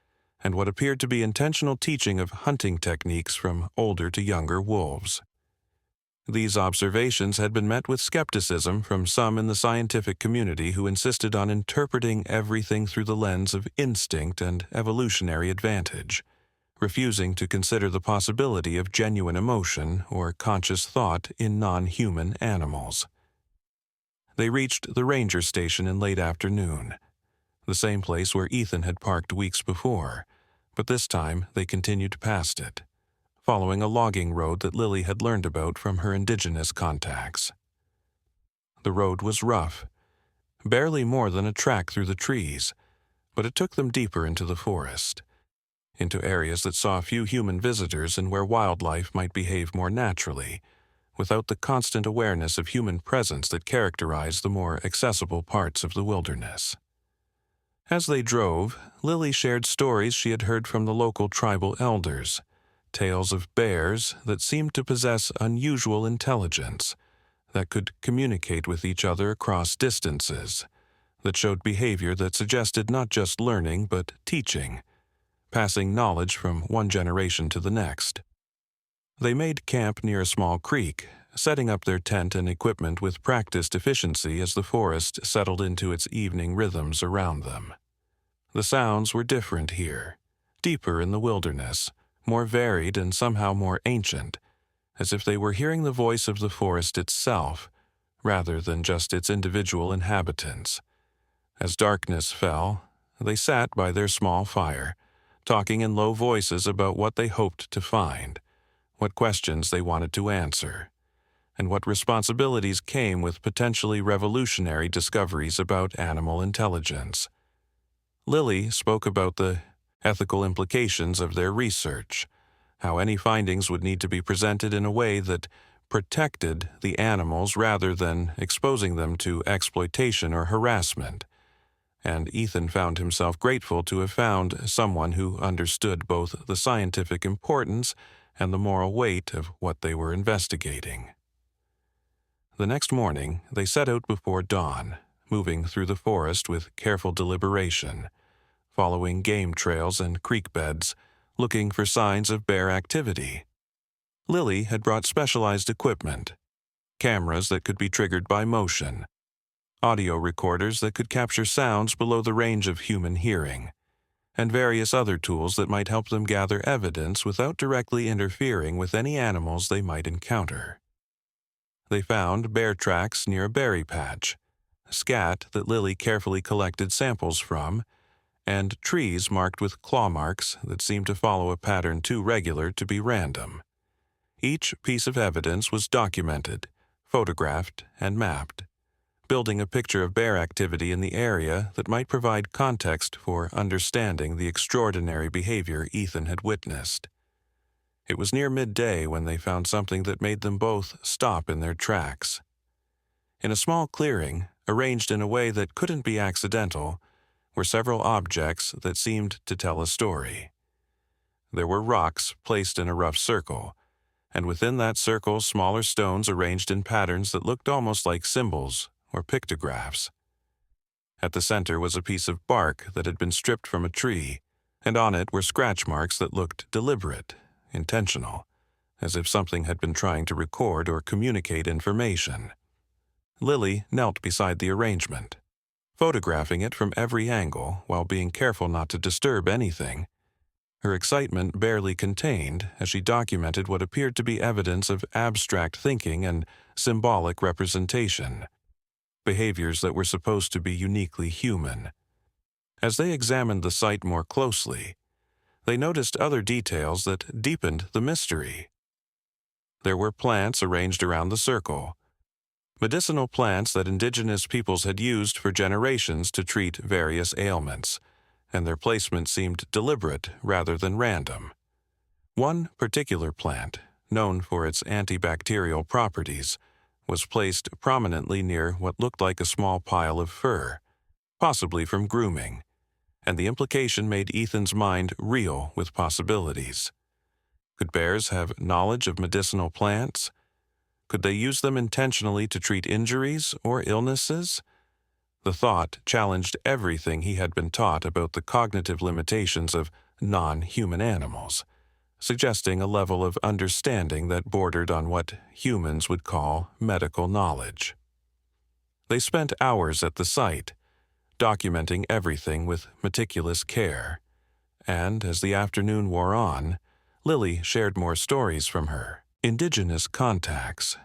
Speaker 1: and what appeared to be intentional teaching of hunting techniques from older to younger wolves. These observations had been met with skepticism from some in the scientific community who insisted on interpreting everything through the lens of instinct and evolutionary advantage, refusing to consider the possibility of genuine emotion or conscious thought in non-human animals. They reached the ranger station in late afternoon, the same place where Ethan had parked weeks before, but this time they continued past it, following a logging road that Lily had learned about from her indigenous contacts. The road was rough, barely more than a track through the trees, but it took them deeper into the forest, into areas that saw few human visitors and where wildlife might behave more naturally, without the constant awareness of human presence that characterized the more accessible parts of the wilderness. As they drove, Lily shared stories she had heard from the local tribal elders, tales of bears that seemed to possess unusual intelligence, that could communicate with each other across distances, that showed behavior that suggested not just learning but teaching, passing knowledge from one generation to the next. They made camp near a small creek, setting up their tent and equipment with practiced efficiency as the forest settled into its evening rhythms around them. The sounds were different here, deeper in the wilderness, more varied and somehow more ancient, as if they were hearing the voice of the forest itself, rather than just its individual inhabitants. As darkness fell, they sat by their small fire, talking in low voices about what they hoped to find, what questions they wanted to answer, and what responsibilities came with potentially revolutionary discoveries about animal intelligence. Lily spoke about the ethical implications of their research, how any findings would need to be presented in a way that protected the animals rather than exposing them to exploitation or harassment, and Ethan found himself grateful to have found someone who understood both the scientific importance and the moral weight of what they were investigating. The next morning, they set out before dawn, moving through the forest with careful deliberation, following game trails and creek beds, looking for signs of bear activity. Lily had brought specialized equipment, cameras that could be triggered by motion, audio recorders that could capture sounds below the range of human hearing, and various other tools that might help them gather evidence without directly interfering with any animals they might encounter. They found bear tracks near a berry patch, scat that Lily carefully collected samples from, and trees marked with claw marks that seemed to follow a pattern too regular to be random. Each piece of evidence was documented, photographed, and mapped, building a picture of bear activity in the area that might provide context for understanding the extraordinary behavior Ethan had witnessed. It was near midday when they found something that made them both stop in their tracks. In a small clearing, arranged in a way that couldn't be accidental, were several objects that seemed to tell a story. There were rocks placed in a rough circle, and within that circle smaller stones arranged in patterns that looked almost like symbols or pictographs. At the center was a piece of bark that had been stripped from a tree, and on it were scratch marks that looked deliberate, intentional, as if something had been trying to record or communicate information. Lily knelt beside the arrangement, photographing it from every angle while being careful not to disturb anything. Her excitement barely contained as she documented what appeared to be evidence of abstract thinking and symbolic representation, behaviors that were supposed to be uniquely human. As they examined the site more closely, they noticed other details that deepened the mystery. There were plants arranged around the circle, medicinal plants that indigenous peoples had used for generations to treat various ailments, and their placement seemed deliberate rather than random. One particular plant, known for its antibacterial properties, was placed prominently near what looked like a small pile of fur, possibly from grooming, and the implication made Ethan's mind reel with possibilities. Could bears have knowledge of medicinal plants? Could they use them intentionally to treat injuries or illnesses? The thought challenged everything he had been taught about the cognitive limitations of non-human animals, suggesting a level of understanding that bordered on what humans would call medical knowledge. They spent hours at the site, documenting everything with meticulous care, and as the afternoon wore on, Lily shared more stories from her indigenous contacts.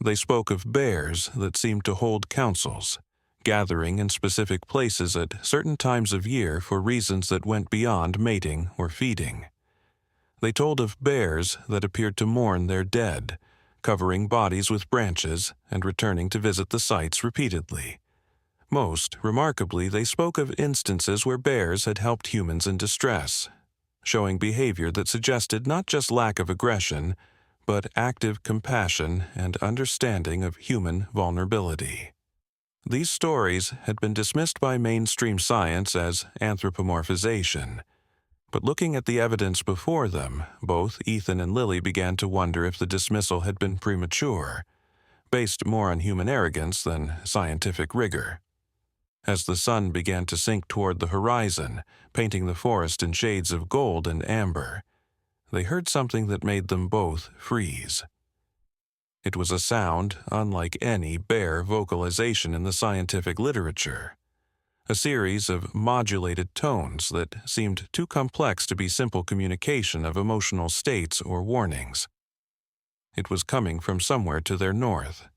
Speaker 1: They spoke of bears that seemed to hold councils, gathering in specific places at certain times of year for reasons that went beyond mating or feeding. They told of bears that appeared to mourn their dead, covering bodies with branches and returning to visit the sites repeatedly. Most remarkably, they spoke of instances where bears had helped humans in distress, showing behavior that suggested not just lack of aggression, but active compassion and understanding of human vulnerability. These stories had been dismissed by mainstream science as anthropomorphization, but looking at the evidence before them, both Ethan and Lily began to wonder if the dismissal had been premature, based more on human arrogance than scientific rigor. As the sun began to sink toward the horizon, painting the forest in shades of gold and amber, they heard something that made them both freeze. It was a sound unlike any bear vocalization in the scientific literature, a series of modulated tones that seemed too complex to be simple communication of emotional states or warnings. It was coming from somewhere to their north,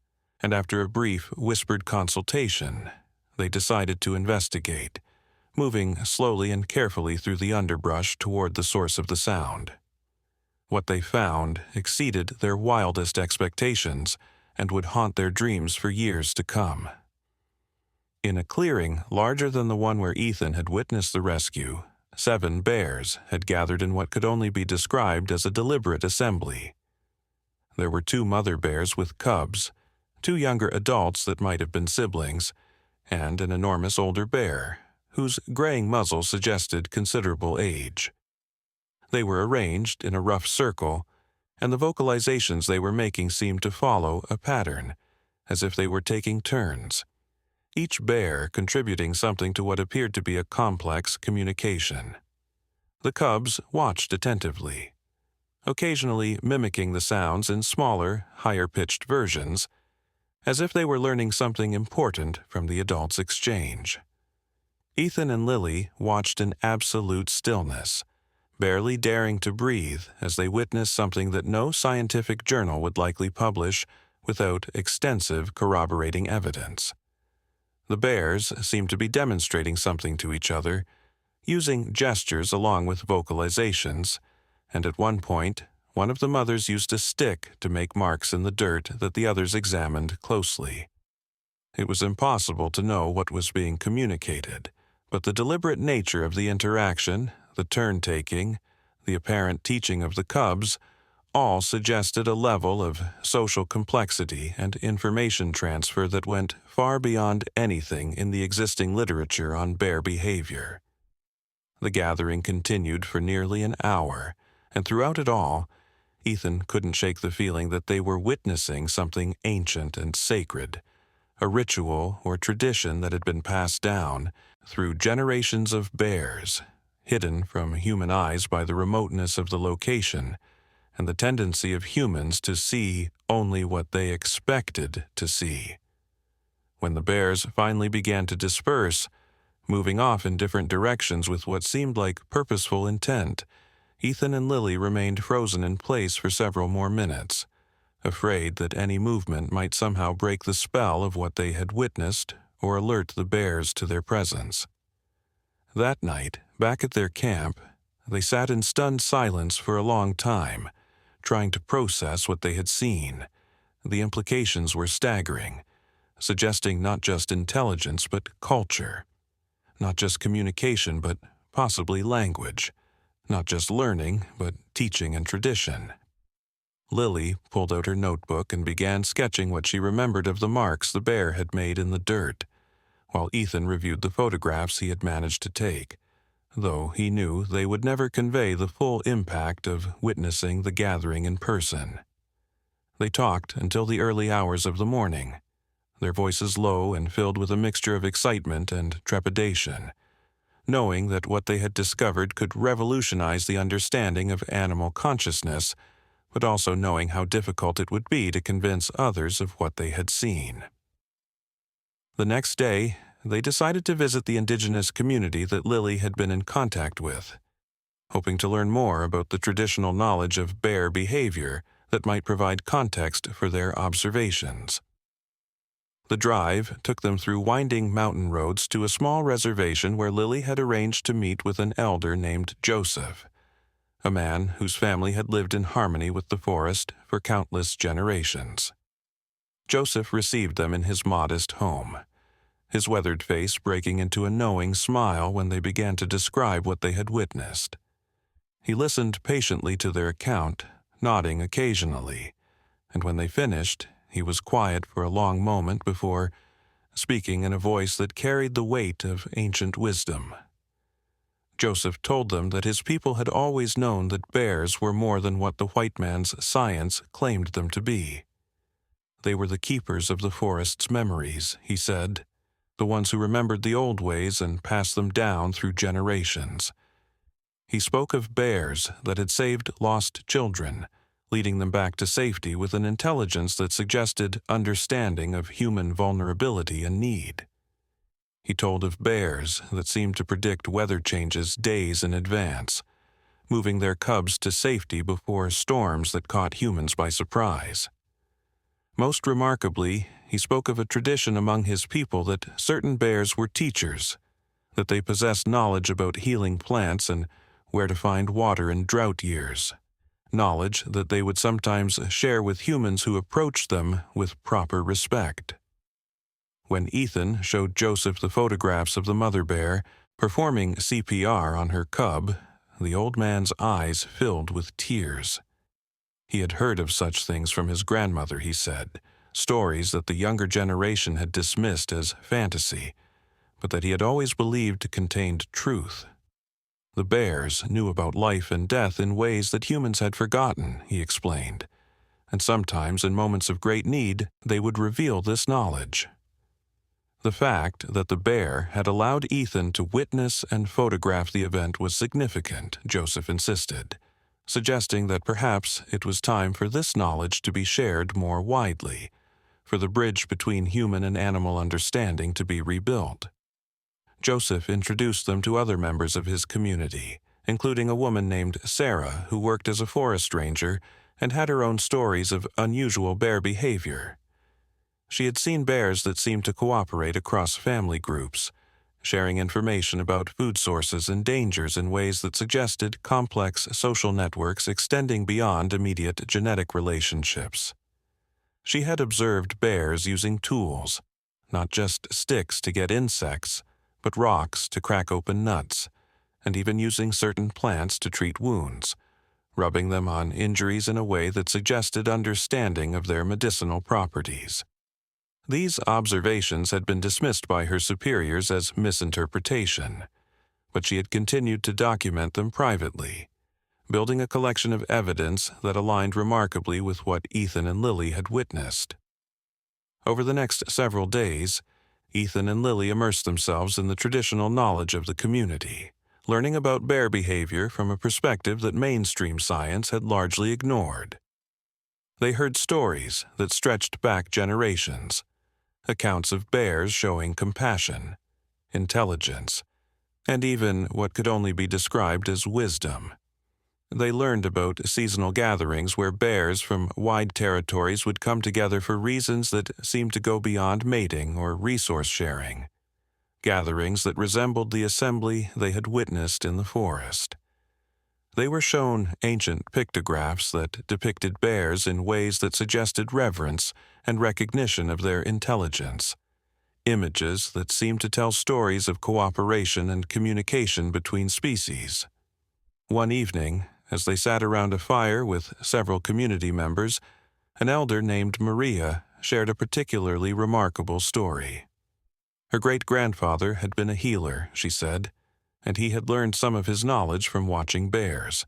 Speaker 1: and after a brief whispered consultation, they decided to investigate, moving slowly and carefully through the underbrush toward the source of the sound. What they found exceeded their wildest expectations and would haunt their dreams for years to come. In a clearing larger than the one where Ethan had witnessed the rescue, 7 bears had gathered in what could only be described as a deliberate assembly. There were 2 mother bears with cubs, 2 younger adults that might have been siblings, and an enormous older bear, whose graying muzzle suggested considerable age. They were arranged in a rough circle, and the vocalizations they were making seemed to follow a pattern, as if they were taking turns, each bear contributing something to what appeared to be a complex communication. The cubs watched attentively, occasionally mimicking the sounds in smaller, higher-pitched versions, as if they were learning something important from the adults' exchange. Ethan and Lily watched in absolute stillness, barely daring to breathe as they witnessed something that no scientific journal would likely publish without extensive corroborating evidence. The bears seemed to be demonstrating something to each other, using gestures along with vocalizations, and at one point, one of the mothers used a stick to make marks in the dirt that the others examined closely. It was impossible to know what was being communicated, but the deliberate nature of the interaction, the turn-taking, the apparent teaching of the cubs, all suggested a level of social complexity and information transfer that went far beyond anything in the existing literature on bear behavior. The gathering continued for nearly an hour, and throughout it all, Ethan couldn't shake the feeling that they were witnessing something ancient and sacred, a ritual or tradition that had been passed down through generations of bears, hidden from human eyes by the remoteness of the location and the tendency of humans to see only what they expected to see. When the bears finally began to disperse, moving off in different directions with what seemed like purposeful intent, Ethan and Lily remained frozen in place for several more minutes, afraid that any movement might somehow break the spell of what they had witnessed or alert the bears to their presence. That night, back at their camp, they sat in stunned silence for a long time, trying to process what they had seen. The implications were staggering, suggesting not just intelligence but culture, not just communication but possibly language, not just learning but teaching and tradition. Lily pulled out her notebook and began sketching what she remembered of the marks the bear had made in the dirt, while Ethan reviewed the photographs he had managed to take, though he knew they would never convey the full impact of witnessing the gathering in person. They talked until the early hours of the morning, their voices low and filled with a mixture of excitement and trepidation, knowing that what they had discovered could revolutionize the understanding of animal consciousness, but also knowing how difficult it would be to convince others of what they had seen. The next day, they decided to visit the indigenous community that Lily had been in contact with, hoping to learn more about the traditional knowledge of bear behavior that might provide context for their observations. The drive took them through winding mountain roads to a small reservation where Lily had arranged to meet with an elder named Joseph, a man whose family had lived in harmony with the forest for countless generations. Joseph received them in his modest home, his weathered face breaking into a knowing smile when they began to describe what they had witnessed. He listened patiently to their account, nodding occasionally, and when they finished, he was quiet for a long moment before speaking in a voice that carried the weight of ancient wisdom. Joseph told them that his people had always known that bears were more than what the white man's science claimed them to be. They were the keepers of the forest's memories, he said, the ones who remembered the old ways and passed them down through generations. He spoke of bears that had saved lost children, leading them back to safety with an intelligence that suggested understanding of human vulnerability and need. He told of bears that seemed to predict weather changes days in advance, moving their cubs to safety before storms that caught humans by surprise. Most remarkably, he spoke of a tradition among his people that certain bears were teachers, that they possessed knowledge about healing plants and where to find water in drought years, knowledge that they would sometimes share with humans who approached them with proper respect. When Ethan showed Joseph the photographs of the mother bear performing CPR on her cub, the old man's eyes filled with tears. He had heard of such things from his grandmother, he said, stories that the younger generation had dismissed as fantasy, but that he had always believed contained truth. The bears knew about life and death in ways that humans had forgotten, he explained, and sometimes in moments of great need they would reveal this knowledge. The fact that the bear had allowed Ethan to witness and photograph the event was significant, Joseph insisted, suggesting that perhaps it was time for this knowledge to be shared more widely, for the bridge between human and animal understanding to be rebuilt. Joseph introduced them to other members of his community, including a woman named Sarah who worked as a forest ranger and had her own stories of unusual bear behavior. She had seen bears that seemed to cooperate across family groups, sharing information about food sources and dangers in ways that suggested complex social networks extending beyond immediate genetic relationships. She had observed bears using tools, not just sticks to get insects, but rocks to crack open nuts, and even using certain plants to treat wounds, rubbing them on injuries in a way that suggested understanding of their medicinal properties. These observations had been dismissed by her superiors as misinterpretation, but she had continued to document them privately, building a collection of evidence that aligned remarkably with what Ethan and Lily had witnessed. Over the next several days, Ethan and Lily immersed themselves in the traditional knowledge of the community, learning about bear behavior from a perspective that mainstream science had largely ignored. They heard stories that stretched back generations, accounts of bears showing compassion, intelligence, and even what could only be described as wisdom. They learned about seasonal gatherings where bears from wide territories would come together for reasons that seemed to go beyond mating or resource sharing, gatherings that resembled the assembly they had witnessed in the forest. They were shown ancient pictographs that depicted bears in ways that suggested reverence and recognition of their intelligence, images that seemed to tell stories of cooperation and communication between species. One evening, as they sat around a fire with several community members, an elder named Maria shared a particularly remarkable story. Her great-grandfather had been a healer, she said, and he had learned some of his knowledge from watching bears.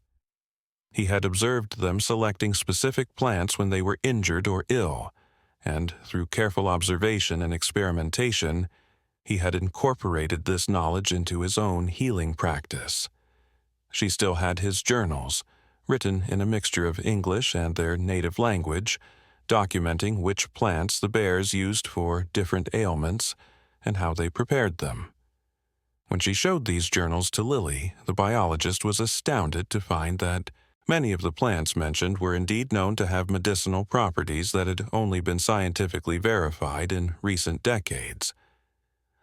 Speaker 1: He had observed them selecting specific plants when they were injured or ill, and through careful observation and experimentation, he had incorporated this knowledge into his own healing practice. She still had his journals, written in a mixture of English and their native language, documenting which plants the bears used for different ailments and how they prepared them. When she showed these journals to Lily, the biologist was astounded to find that many of the plants mentioned were indeed known to have medicinal properties that had only been scientifically verified in recent decades.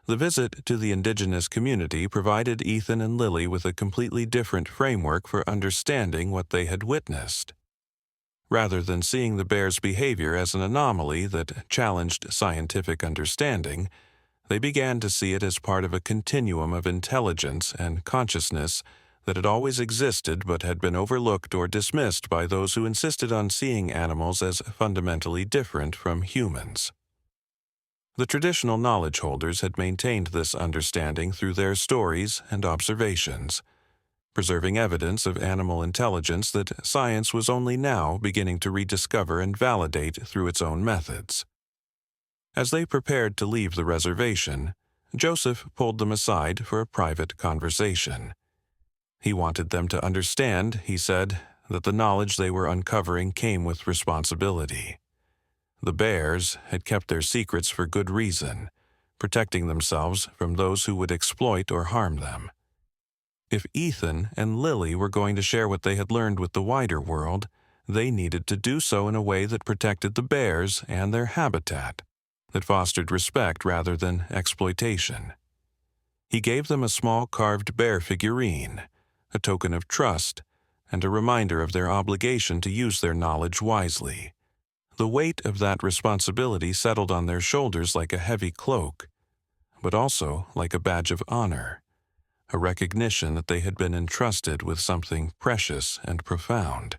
Speaker 1: The visit to the indigenous community provided Ethan and Lily with a completely different framework for understanding what they had witnessed. Rather than seeing the bear's behavior as an anomaly that challenged scientific understanding, they began to see it as part of a continuum of intelligence and consciousness that had always existed but had been overlooked or dismissed by those who insisted on seeing animals as fundamentally different from humans. The traditional knowledge holders had maintained this understanding through their stories and observations, preserving evidence of animal intelligence that science was only now beginning to rediscover and validate through its own methods. As they prepared to leave the reservation, Joseph pulled them aside for a private conversation. He wanted them to understand, he said, that the knowledge they were uncovering came with responsibility. The bears had kept their secrets for good reason, protecting themselves from those who would exploit or harm them. If Ethan and Lily were going to share what they had learned with the wider world, they needed to do so in a way that protected the bears and their habitat, that fostered respect rather than exploitation. He gave them a small carved bear figurine, a token of trust, and a reminder of their obligation to use their knowledge wisely. The weight of that responsibility settled on their shoulders like a heavy cloak, but also like a badge of honor, a recognition that they had been entrusted with something precious and profound.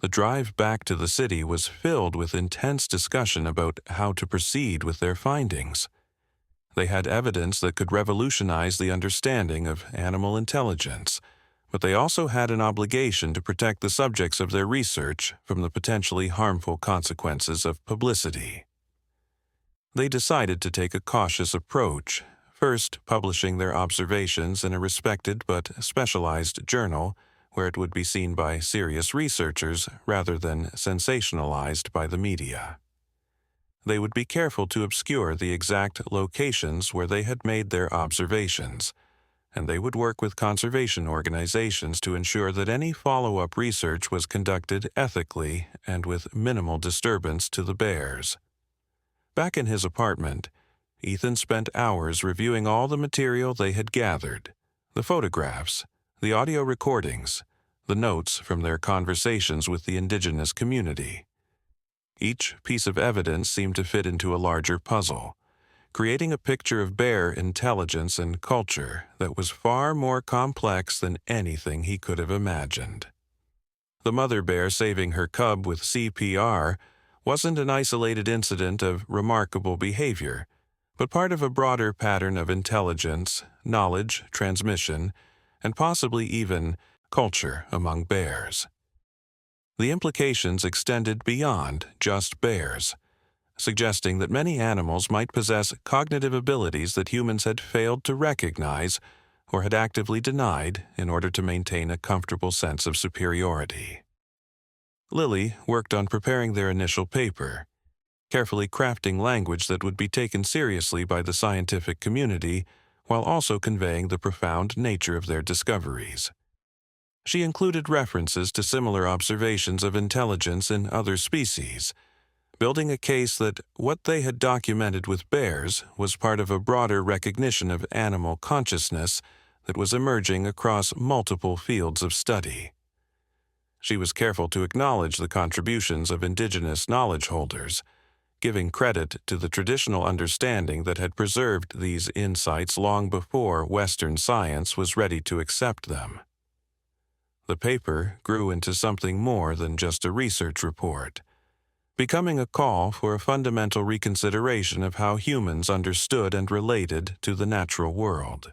Speaker 1: The drive back to the city was filled with intense discussion about how to proceed with their findings. They had evidence that could revolutionize the understanding of animal intelligence, but they also had an obligation to protect the subjects of their research from the potentially harmful consequences of publicity. They decided to take a cautious approach, first publishing their observations in a respected but specialized journal where it would be seen by serious researchers rather than sensationalized by the media. They would be careful to obscure the exact locations where they had made their observations, and they would work with conservation organizations to ensure that any follow-up research was conducted ethically and with minimal disturbance to the bears. Back in his apartment, Ethan spent hours reviewing all the material they had gathered, the photographs, the audio recordings, the notes from their conversations with the indigenous community. Each piece of evidence seemed to fit into a larger puzzle, creating a picture of bear intelligence and culture that was far more complex than anything he could have imagined. The mother bear saving her cub with CPR wasn't an isolated incident of remarkable behavior, but part of a broader pattern of intelligence, knowledge, transmission, and possibly even culture among bears. The implications extended beyond just bears, suggesting that many animals might possess cognitive abilities that humans had failed to recognize or had actively denied in order to maintain a comfortable sense of superiority. Lily worked on preparing their initial paper, carefully crafting language that would be taken seriously by the scientific community while also conveying the profound nature of their discoveries. She included references to similar observations of intelligence in other species, building a case that what they had documented with bears was part of a broader recognition of animal consciousness that was emerging across multiple fields of study. She was careful to acknowledge the contributions of indigenous knowledge holders, giving credit to the traditional understanding that had preserved these insights long before Western science was ready to accept them. The paper grew into something more than just a research report, becoming a call for a fundamental reconsideration of how humans understood and related to the natural world.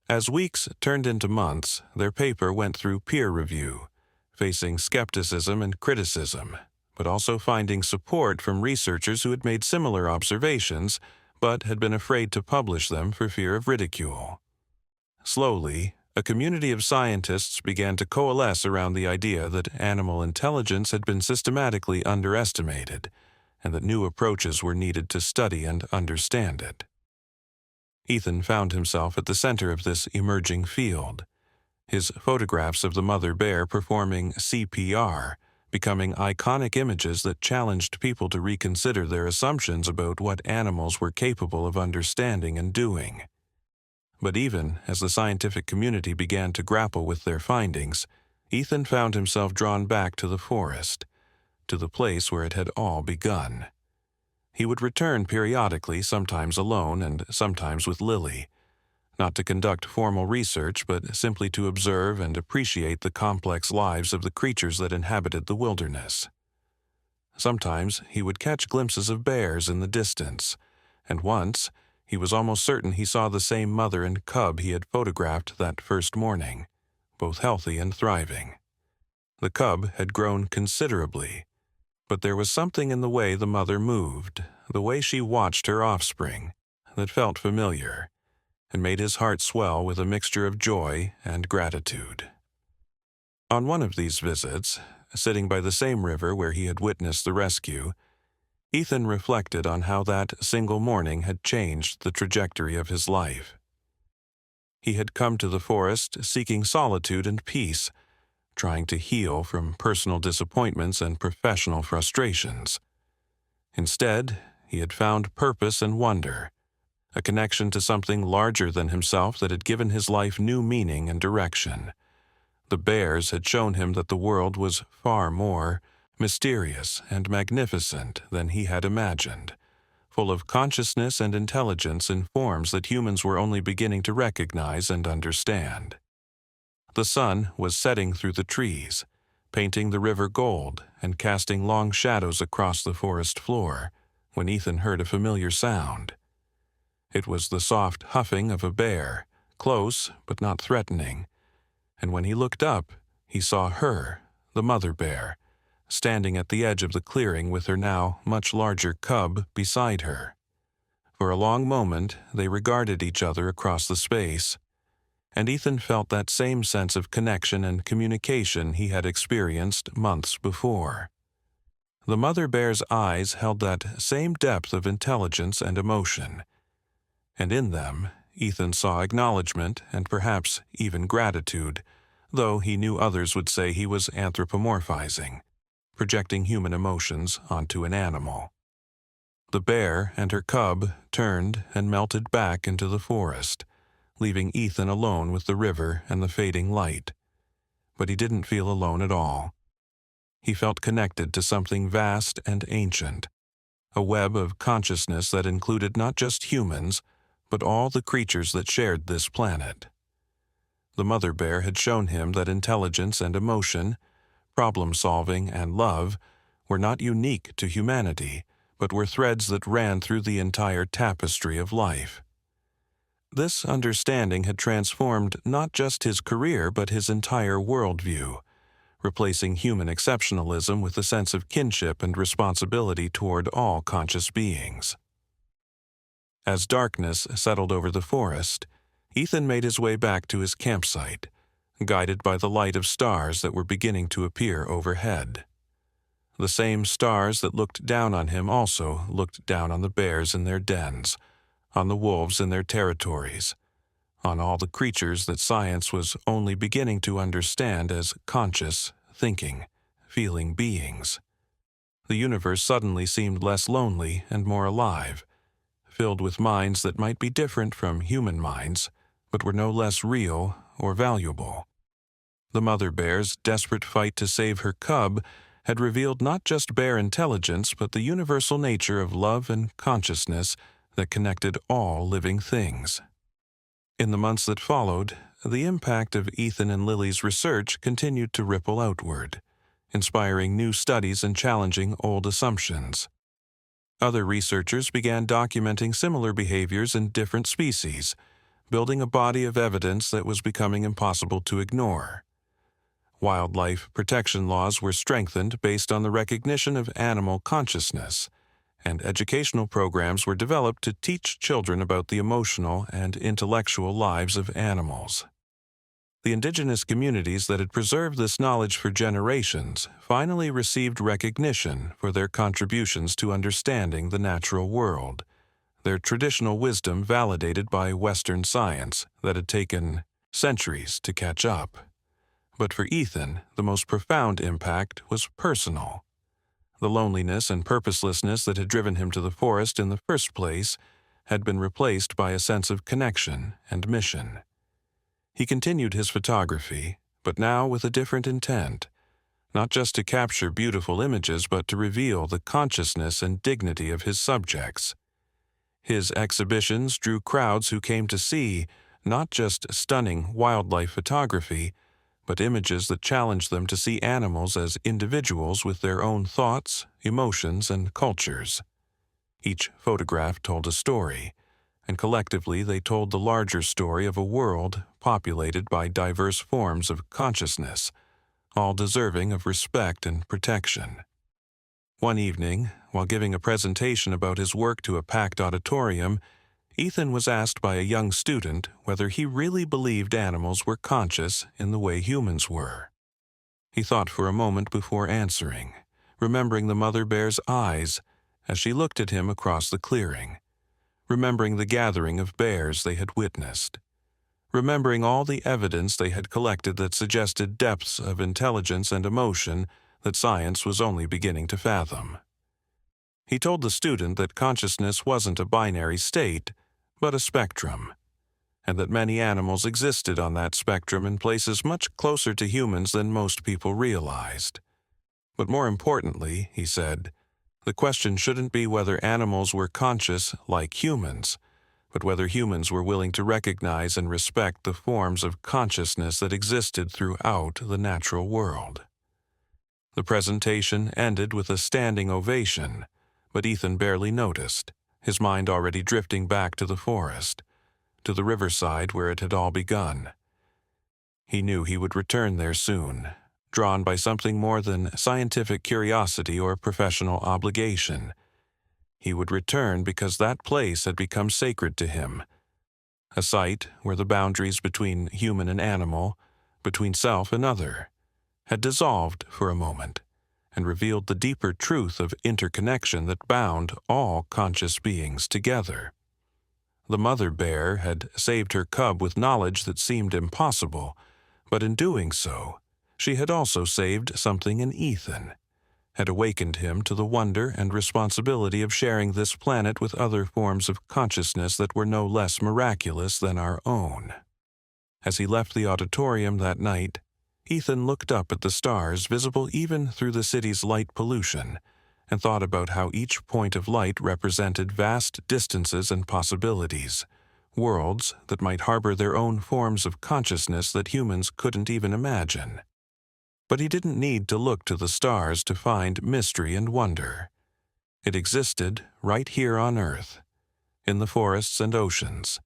Speaker 1: As weeks turned into months, their paper went through peer review, facing skepticism and criticism, but also finding support from researchers who had made similar observations but had been afraid to publish them for fear of ridicule. Slowly, a community of scientists began to coalesce around the idea that animal intelligence had been systematically underestimated, and that new approaches were needed to study and understand it. Ethan found himself at the center of this emerging field, his photographs of the mother bear performing CPR becoming iconic images that challenged people to reconsider their assumptions about what animals were capable of understanding and doing. But even as the scientific community began to grapple with their findings, Ethan found himself drawn back to the forest, to the place where it had all begun. He would return periodically, sometimes alone and sometimes with Lily, not to conduct formal research, but simply to observe and appreciate the complex lives of the creatures that inhabited the wilderness. Sometimes he would catch glimpses of bears in the distance, and once he was almost certain he saw the same mother and cub he had photographed that first morning, both healthy and thriving. The cub had grown considerably, but there was something in the way the mother moved, the way she watched her offspring, that felt familiar, and made his heart swell with a mixture of joy and gratitude. On one of these visits, sitting by the same river where he had witnessed the rescue, Ethan reflected on how that single morning had changed the trajectory of his life. He had come to the forest seeking solitude and peace, trying to heal from personal disappointments and professional frustrations. Instead, he had found purpose and wonder, a connection to something larger than himself that had given his life new meaning and direction. The bears had shown him that the world was far more mysterious and magnificent than he had imagined, full of consciousness and intelligence in forms that humans were only beginning to recognize and understand. The sun was setting through the trees, painting the river gold and casting long shadows across the forest floor, when Ethan heard a familiar sound. It was the soft huffing of a bear, close but not threatening, and when he looked up, he saw her, the mother bear, standing at the edge of the clearing with her now much larger cub beside her. For a long moment, they regarded each other across the space, and Ethan felt that same sense of connection and communication he had experienced months before. The mother bear's eyes held that same depth of intelligence and emotion, and in them, Ethan saw acknowledgement and perhaps even gratitude, though he knew others would say he was anthropomorphizing, projecting human emotions onto an animal. The bear and her cub turned and melted back into the forest, leaving Ethan alone with the river and the fading light. But he didn't feel alone at all. He felt connected to something vast and ancient, a web of consciousness that included not just humans, but all the creatures that shared this planet. The mother bear had shown him that intelligence and emotion, problem-solving and love, were not unique to humanity, but were threads that ran through the entire tapestry of life. This understanding had transformed not just his career but his entire worldview, replacing human exceptionalism with a sense of kinship and responsibility toward all conscious beings. As darkness settled over the forest, Ethan made his way back to his campsite, guided by the light of stars that were beginning to appear overhead. The same stars that looked down on him also looked down on the bears in their dens, on the wolves in their territories, on all the creatures that science was only beginning to understand as conscious, thinking, feeling beings. The universe suddenly seemed less lonely and more alive, filled with minds that might be different from human minds, but were no less real or valuable. The mother bear's desperate fight to save her cub had revealed not just bear intelligence but the universal nature of love and consciousness that connected all living things. In the months that followed, the impact of Ethan and Lily's research continued to ripple outward, inspiring new studies and challenging old assumptions. Other researchers began documenting similar behaviors in different species, building a body of evidence that was becoming impossible to ignore. Wildlife protection laws were strengthened based on the recognition of animal consciousness, and educational programs were developed to teach children about the emotional and intellectual lives of animals. The indigenous communities that had preserved this knowledge for generations finally received recognition for their contributions to understanding the natural world, their traditional wisdom validated by Western science that had taken centuries to catch up. But for Ethan, the most profound impact was personal. The loneliness and purposelessness that had driven him to the forest in the first place had been replaced by a sense of connection and mission. He continued his photography, but now with a different intent, not just to capture beautiful images but to reveal the consciousness and dignity of his subjects. His exhibitions drew crowds who came to see not just stunning wildlife photography, but images that challenged them to see animals as individuals with their own thoughts, emotions, and cultures. Each photograph told a story, and collectively they told the larger story of a world populated by diverse forms of consciousness, all deserving of respect and protection. One evening, while giving a presentation about his work to a packed auditorium, Ethan was asked by a young student whether he really believed animals were conscious in the way humans were. He thought for a moment before answering, remembering the mother bear's eyes as she looked at him across the clearing, remembering the gathering of bears they had witnessed, remembering all the evidence they had collected that suggested depths of intelligence and emotion that science was only beginning to fathom. He told the student that consciousness wasn't a binary state, but a spectrum, and that many animals existed on that spectrum in places much closer to humans than most people realized. But more importantly, he said, the question shouldn't be whether animals were conscious like humans, but whether humans were willing to recognize and respect the forms of consciousness that existed throughout the natural world. The presentation ended with a standing ovation, but Ethan barely noticed, his mind already drifting back to the forest, to the riverside where it had all begun. He knew he would return there soon, drawn by something more than scientific curiosity or professional obligation. He would return because that place had become sacred to him, a site where the boundaries between human and animal, between self and other, had dissolved for a moment and revealed the deeper truth of interconnection that bound all conscious beings together. The mother bear had saved her cub with knowledge that seemed impossible, but in doing so, she had also saved something in Ethan, had awakened him to the wonder and responsibility of sharing this planet with other forms of consciousness that were no less miraculous than our own. As he left the auditorium that night, Ethan looked up at the stars visible even through the city's light pollution and thought about how each point of light represented vast distances and possibilities, worlds that might harbor their own forms of consciousness that humans couldn't even imagine. But he didn't need to look to the stars to find mystery and wonder. It existed right here on Earth, in the forests and oceans,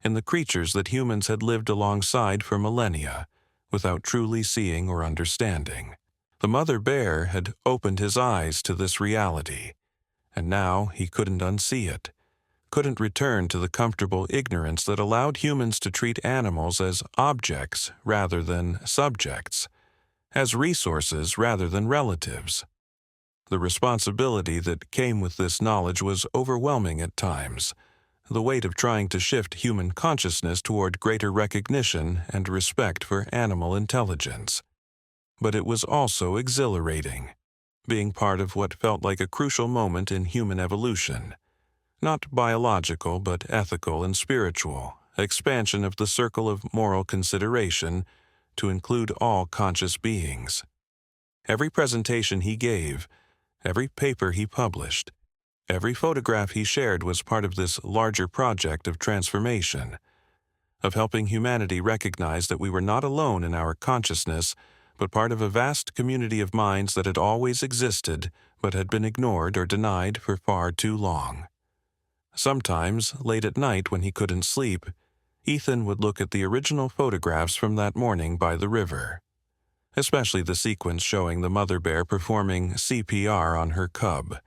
Speaker 1: in the creatures that humans had lived alongside for millennia, without truly seeing or understanding. The mother bear had opened his eyes to this reality, and now he couldn't unsee it, couldn't return to the comfortable ignorance that allowed humans to treat animals as objects rather than subjects, as resources rather than relatives. The responsibility that came with this knowledge was overwhelming at times, the weight of trying to shift human consciousness toward greater recognition and respect for animal intelligence. But it was also exhilarating, being part of what felt like a crucial moment in human evolution, not biological but ethical and spiritual, expansion of the circle of moral consideration to include all conscious beings. Every presentation he gave, every paper he published, every photograph he shared was part of this larger project of transformation, of helping humanity recognize that we were not alone in our consciousness, but part of a vast community of minds that had always existed but had been ignored or denied for far too long. Sometimes, late at night when he couldn't sleep, Ethan would look at the original photographs from that morning by the river, especially the sequence showing the mother bear performing CPR on her cub.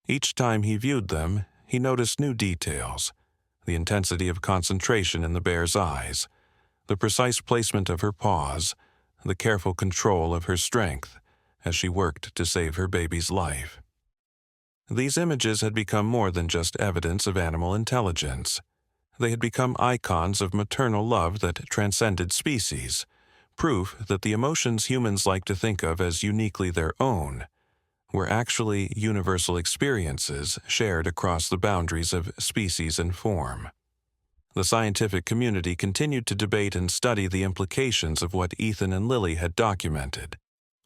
Speaker 1: Each time he viewed them, he noticed new details, the intensity of concentration in the bear's eyes, the precise placement of her paws, the careful control of her strength as she worked to save her baby's life. These images had become more than just evidence of animal intelligence. They had become icons of maternal love that transcended species, proof that the emotions humans like to think of as uniquely their own were actually universal experiences shared across the boundaries of species and form. The scientific community continued to debate and study the implications of what Ethan and Lily had documented,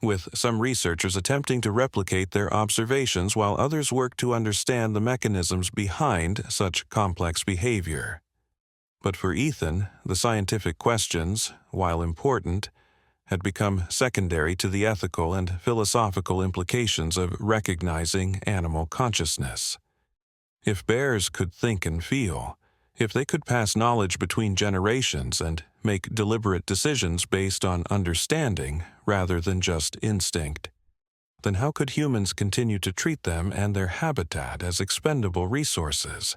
Speaker 1: with some researchers attempting to replicate their observations while others worked to understand the mechanisms behind such complex behavior. But for Ethan, the scientific questions, while important, had become secondary to the ethical and philosophical implications of recognizing animal consciousness. If bears could think and feel, if they could pass knowledge between generations and make deliberate decisions based on understanding rather than just instinct, then how could humans continue to treat them and their habitat as expendable resources?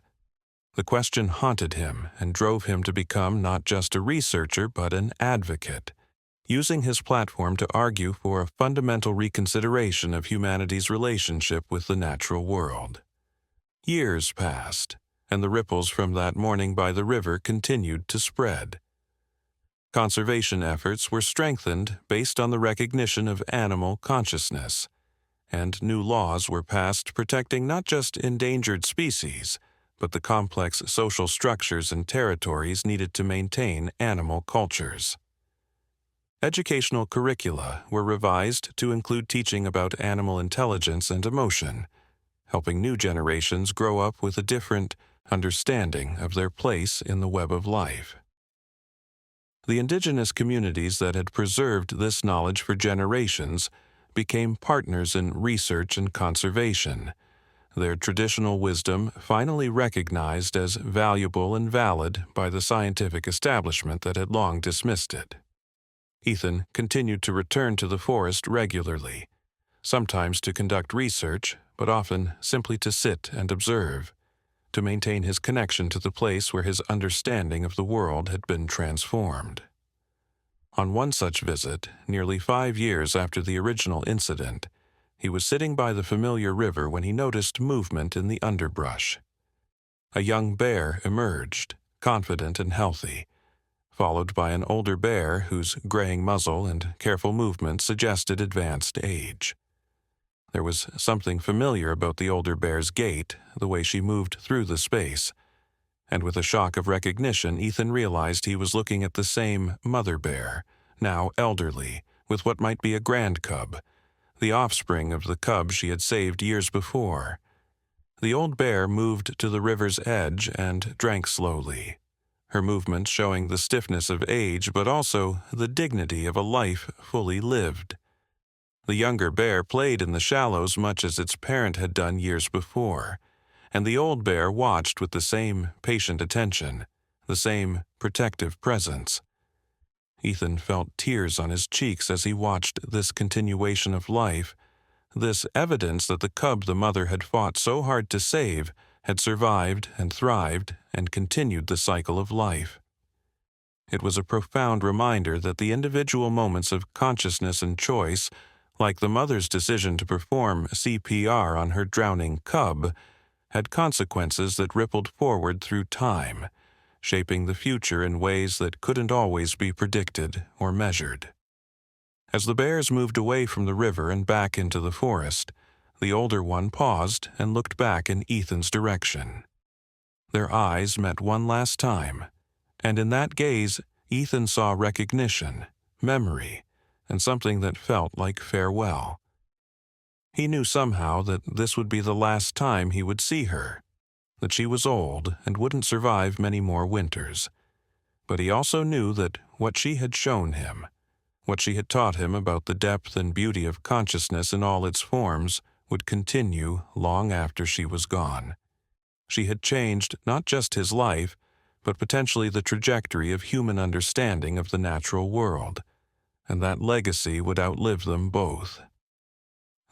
Speaker 1: The question haunted him and drove him to become not just a researcher but an advocate, using his platform to argue for a fundamental reconsideration of humanity's relationship with the natural world. Years passed, and the ripples from that morning by the river continued to spread. Conservation efforts were strengthened based on the recognition of animal consciousness, and new laws were passed protecting not just endangered species, but the complex social structures and territories needed to maintain animal cultures. Educational curricula were revised to include teaching about animal intelligence and emotion, helping new generations grow up with a different understanding of their place in the web of life. The indigenous communities that had preserved this knowledge for generations became partners in research and conservation, their traditional wisdom finally recognized as valuable and valid by the scientific establishment that had long dismissed it. Ethan continued to return to the forest regularly, sometimes to conduct research, but often simply to sit and observe, to maintain his connection to the place where his understanding of the world had been transformed. On one such visit, nearly 5 years after the original incident, he was sitting by the familiar river when he noticed movement in the underbrush. A young bear emerged, confident and healthy, followed by an older bear whose graying muzzle and careful movements suggested advanced age. There was something familiar about the older bear's gait, the way she moved through the space, and with a shock of recognition, Ethan realized he was looking at the same mother bear, now elderly, with what might be a grand cub, the offspring of the cub she had saved years before. The old bear moved to the river's edge and drank slowly, her movements showing the stiffness of age but also the dignity of a life fully lived. The younger bear played in the shallows much as its parent had done years before, and the old bear watched with the same patient attention, the same protective presence. Ethan felt tears on his cheeks as he watched this continuation of life, this evidence that the cub the mother had fought so hard to save had survived and thrived and continued the cycle of life. It was a profound reminder that the individual moments of consciousness and choice, like the mother's decision to perform CPR on her drowning cub, had consequences that rippled forward through time, shaping the future in ways that couldn't always be predicted or measured. As the bears moved away from the river and back into the forest, the older one paused and looked back in Ethan's direction. Their eyes met one last time, and in that gaze, Ethan saw recognition, memory, and something that felt like farewell. He knew somehow that this would be the last time he would see her, that she was old and wouldn't survive many more winters. But he also knew that what she had shown him, what she had taught him about the depth and beauty of consciousness in all its forms, would continue long after she was gone. She had changed not just his life, but potentially the trajectory of human understanding of the natural world, and that legacy would outlive them both.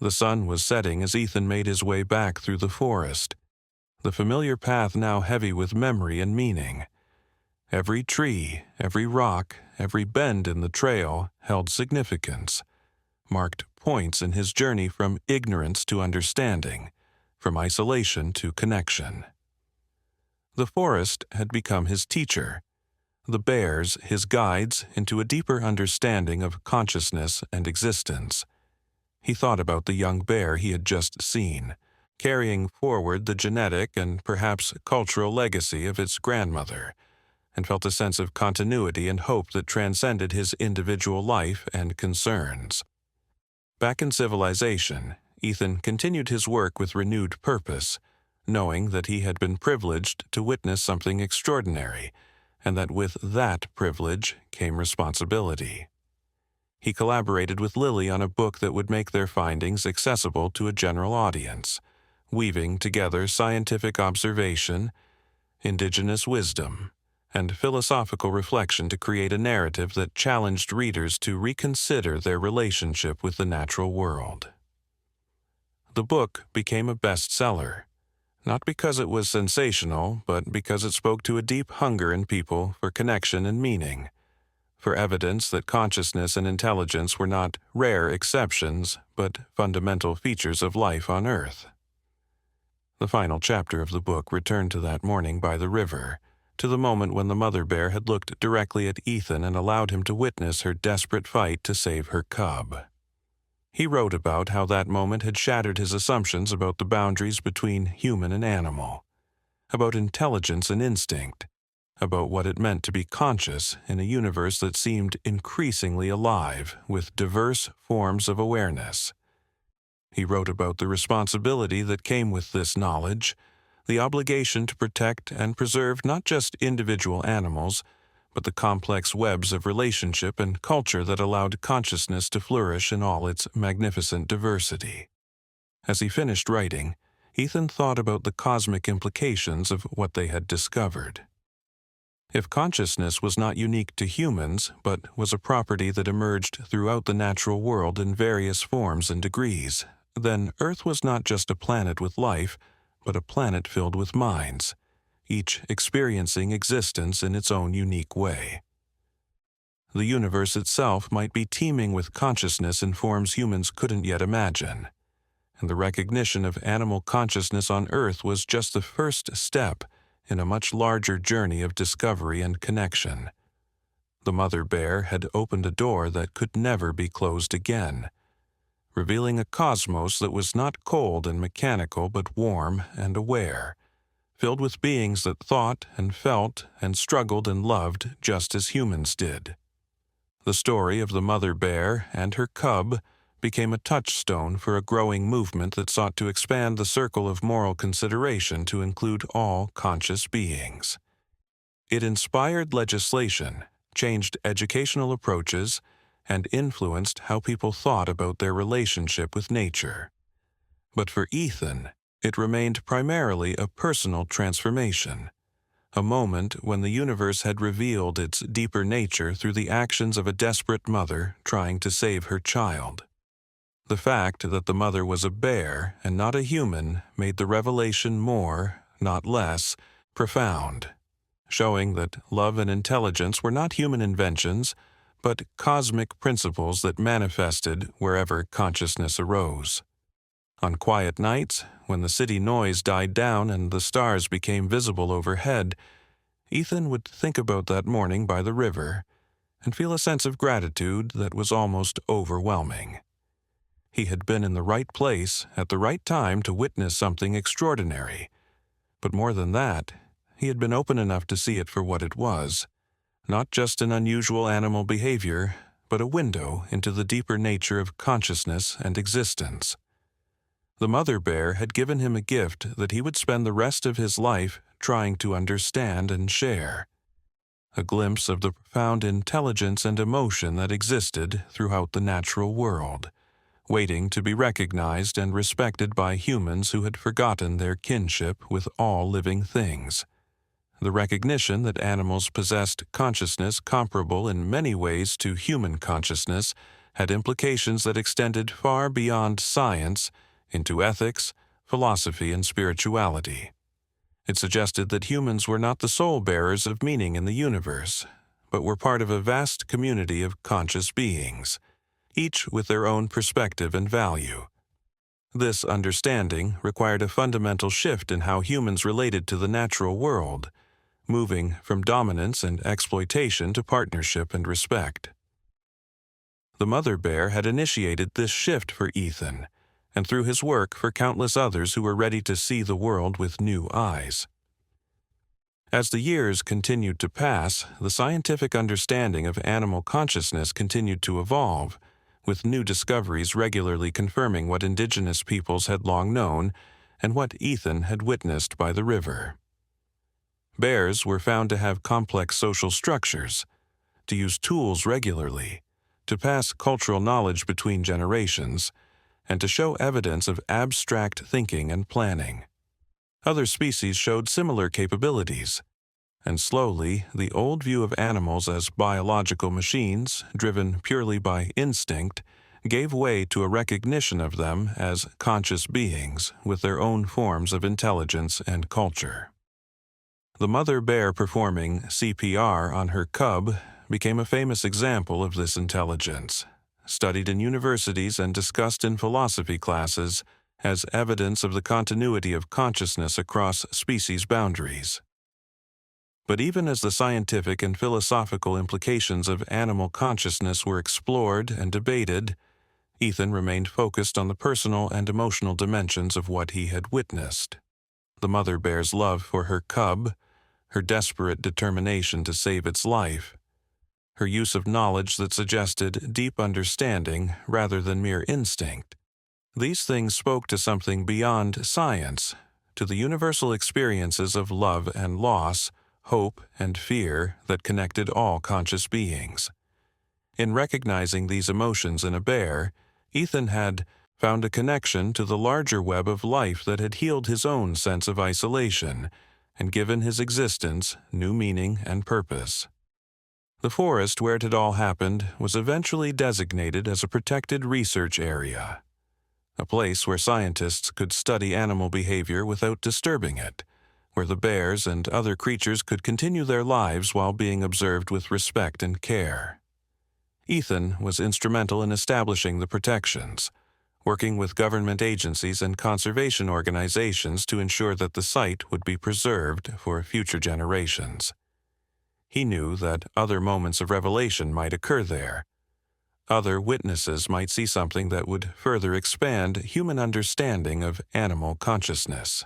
Speaker 1: The sun was setting as Ethan made his way back through the forest, the familiar path now heavy with memory and meaning. Every tree, every rock, every bend in the trail held significance, marked points in his journey from ignorance to understanding, from isolation to connection. The forest had become his teacher, the bears his guides into a deeper understanding of consciousness and existence. He thought about the young bear he had just seen, carrying forward the genetic and perhaps cultural legacy of its grandmother, and felt a sense of continuity and hope that transcended his individual life and concerns. Back in civilization, Ethan continued his work with renewed purpose, knowing that he had been privileged to witness something extraordinary, and that with that privilege came responsibility. He collaborated with Lily on a book that would make their findings accessible to a general audience, weaving together scientific observation, indigenous wisdom, and philosophical reflection to create a narrative that challenged readers to reconsider their relationship with the natural world. The book became a bestseller, not because it was sensational, but because it spoke to a deep hunger in people for connection and meaning, for evidence that consciousness and intelligence were not rare exceptions, but fundamental features of life on Earth. The final chapter of the book returned to that morning by the river, to the moment when the mother bear had looked directly at Ethan and allowed him to witness her desperate fight to save her cub. He wrote about how that moment had shattered his assumptions about the boundaries between human and animal, about intelligence and instinct, about what it meant to be conscious in a universe that seemed increasingly alive with diverse forms of awareness. He wrote about the responsibility that came with this knowledge, the obligation to protect and preserve not just individual animals, but the complex webs of relationship and culture that allowed consciousness to flourish in all its magnificent diversity. As he finished writing, Ethan thought about the cosmic implications of what they had discovered. If consciousness was not unique to humans, but was a property that emerged throughout the natural world in various forms and degrees, then Earth was not just a planet with life, but a planet filled with minds, each experiencing existence in its own unique way. The universe itself might be teeming with consciousness in forms humans couldn't yet imagine, and the recognition of animal consciousness on Earth was just the first step in a much larger journey of discovery and connection. The mother bear had opened a door that could never be closed again, revealing a cosmos that was not cold and mechanical but warm and aware, filled with beings that thought and felt and struggled and loved just as humans did. The story of the mother bear and her cub became a touchstone for a growing movement that sought to expand the circle of moral consideration to include all conscious beings. It inspired legislation, changed educational approaches, and influenced how people thought about their relationship with nature. But for Ethan, it remained primarily a personal transformation, a moment when the universe had revealed its deeper nature through the actions of a desperate mother trying to save her child. The fact that the mother was a bear and not a human made the revelation more, not less, profound, showing that love and intelligence were not human inventions, but cosmic principles that manifested wherever consciousness arose. On quiet nights, when the city noise died down and the stars became visible overhead, Ethan would think about that morning by the river and feel a sense of gratitude that was almost overwhelming. He had been in the right place at the right time to witness something extraordinary, but more than that, he had been open enough to see it for what it was, not just an unusual animal behavior, but a window into the deeper nature of consciousness and existence. The mother bear had given him a gift that he would spend the rest of his life trying to understand and share, a glimpse of the profound intelligence and emotion that existed throughout the natural world, waiting to be recognized and respected by humans who had forgotten their kinship with all living things. The recognition that animals possessed consciousness comparable in many ways to human consciousness had implications that extended far beyond science into ethics, philosophy, and spirituality. It suggested that humans were not the sole bearers of meaning in the universe, but were part of a vast community of conscious beings, each with their own perspective and value. This understanding required a fundamental shift in how humans related to the natural world, moving from dominance and exploitation to partnership and respect. The mother bear had initiated this shift for Ethan, and through his work for countless others who were ready to see the world with new eyes. As the years continued to pass, the scientific understanding of animal consciousness continued to evolve, with new discoveries regularly confirming what indigenous peoples had long known and what Ethan had witnessed by the river. Bears were found to have complex social structures, to use tools regularly, to pass cultural knowledge between generations, and to show evidence of abstract thinking and planning. Other species showed similar capabilities, and slowly the old view of animals as biological machines, driven purely by instinct, gave way to a recognition of them as conscious beings with their own forms of intelligence and culture. The mother bear performing CPR on her cub became a famous example of this intelligence, studied in universities and discussed in philosophy classes as evidence of the continuity of consciousness across species boundaries. But even as the scientific and philosophical implications of animal consciousness were explored and debated, Ethan remained focused on the personal and emotional dimensions of what he had witnessed. The mother bear's love for her cub, her desperate determination to save its life, her use of knowledge that suggested deep understanding rather than mere instinct. These things spoke to something beyond science, to the universal experiences of love and loss, hope and fear that connected all conscious beings. In recognizing these emotions in a bear, Ethan had found a connection to the larger web of life that had healed his own sense of isolation and given his existence new meaning and purpose. The forest where it had all happened was eventually designated as a protected research area, a place where scientists could study animal behavior without disturbing it, where the bears and other creatures could continue their lives while being observed with respect and care. Ethan was instrumental in establishing the protections, working with government agencies and conservation organizations to ensure that the site would be preserved for future generations. He knew that other moments of revelation might occur there. Other witnesses might see something that would further expand human understanding of animal consciousness.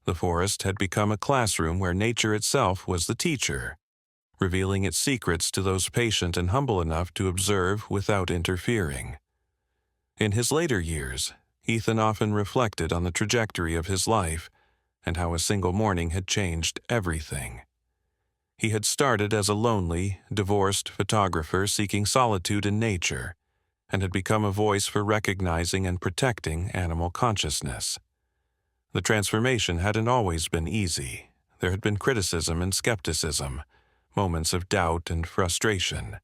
Speaker 1: The forest had become a classroom where nature itself was the teacher, revealing its secrets to those patient and humble enough to observe without interfering. In his later years, Ethan often reflected on the trajectory of his life and how a single morning had changed everything. He had started as a lonely, divorced photographer seeking solitude in nature, and had become a voice for recognizing and protecting animal consciousness. The transformation hadn't always been easy. There had been criticism and skepticism, moments of doubt and frustration.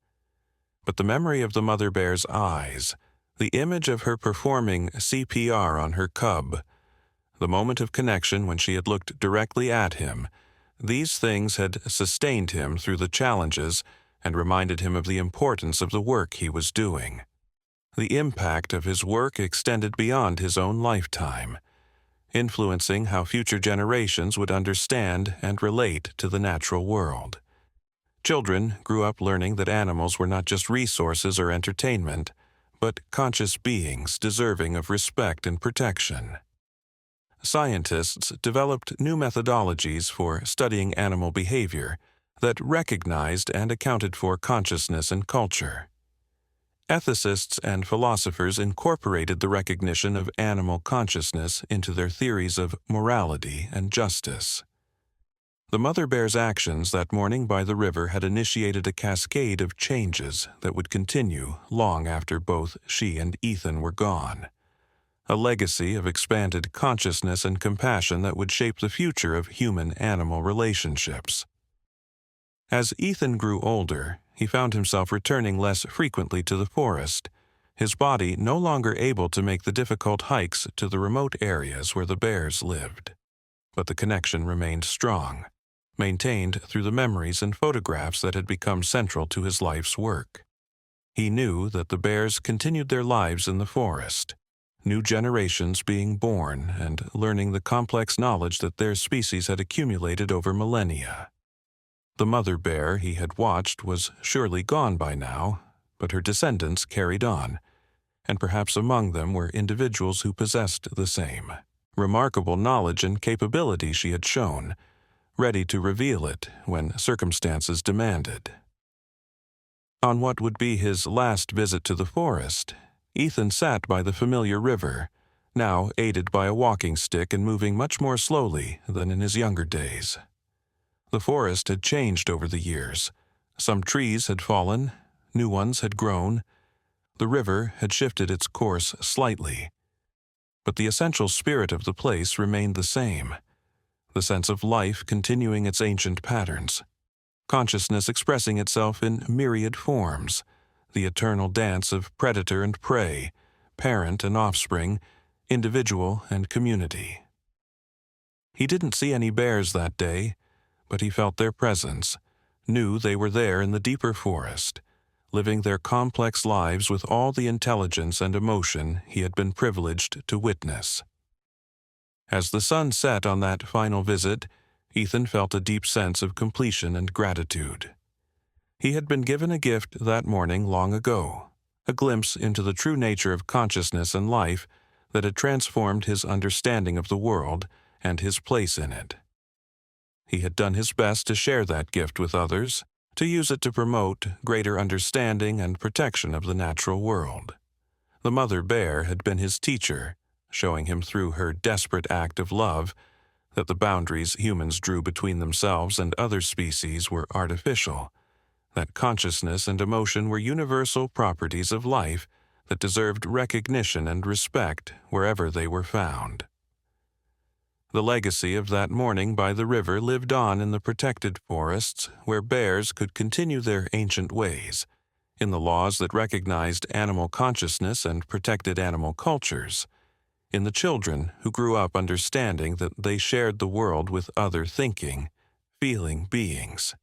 Speaker 1: But the memory of the mother bear's eyes, the image of her performing CPR on her cub, the moment of connection when she had looked directly at him, these things had sustained him through the challenges and reminded him of the importance of the work he was doing. The impact of his work extended beyond his own lifetime, influencing how future generations would understand and relate to the natural world. Children grew up learning that animals were not just resources or entertainment, but conscious beings deserving of respect and protection. Scientists developed new methodologies for studying animal behavior that recognized and accounted for consciousness and culture. Ethicists and philosophers incorporated the recognition of animal consciousness into their theories of morality and justice. The mother bear's actions that morning by the river had initiated a cascade of changes that would continue long after both she and Ethan were gone. A legacy of expanded consciousness and compassion that would shape the future of human-animal relationships. As Ethan grew older, he found himself returning less frequently to the forest, his body no longer able to make the difficult hikes to the remote areas where the bears lived. But the connection remained strong, maintained through the memories and photographs that had become central to his life's work. He knew that the bears continued their lives in the forest, new generations being born and learning the complex knowledge that their species had accumulated over millennia. The mother bear he had watched was surely gone by now, but her descendants carried on, and perhaps among them were individuals who possessed the same remarkable knowledge and capability she had shown, ready to reveal it when circumstances demanded. On what would be his last visit to the forest, Ethan sat by the familiar river, now aided by a walking stick and moving much more slowly than in his younger days. The forest had changed over the years. Some trees had fallen, new ones had grown. The river had shifted its course slightly. But the essential spirit of the place remained the same, the sense of life continuing its ancient patterns, consciousness expressing itself in myriad forms, the eternal dance of predator and prey, parent and offspring, individual and community. He didn't see any bears that day, but he felt their presence, knew they were there in the deeper forest, living their complex lives with all the intelligence and emotion he had been privileged to witness. As the sun set on that final visit, Ethan felt a deep sense of completion and gratitude. He had been given a gift that morning long ago, a glimpse into the true nature of consciousness and life that had transformed his understanding of the world and his place in it. He had done his best to share that gift with others, to use it to promote greater understanding and protection of the natural world. The mother bear had been his teacher, showing him through her desperate act of love that the boundaries humans drew between themselves and other species were artificial, that consciousness and emotion were universal properties of life that deserved recognition and respect wherever they were found. The legacy of that morning by the river lived on in the protected forests where bears could continue their ancient ways, in the laws that recognized animal consciousness and protected animal cultures, in the children who grew up understanding that they shared the world with other thinking, feeling beings.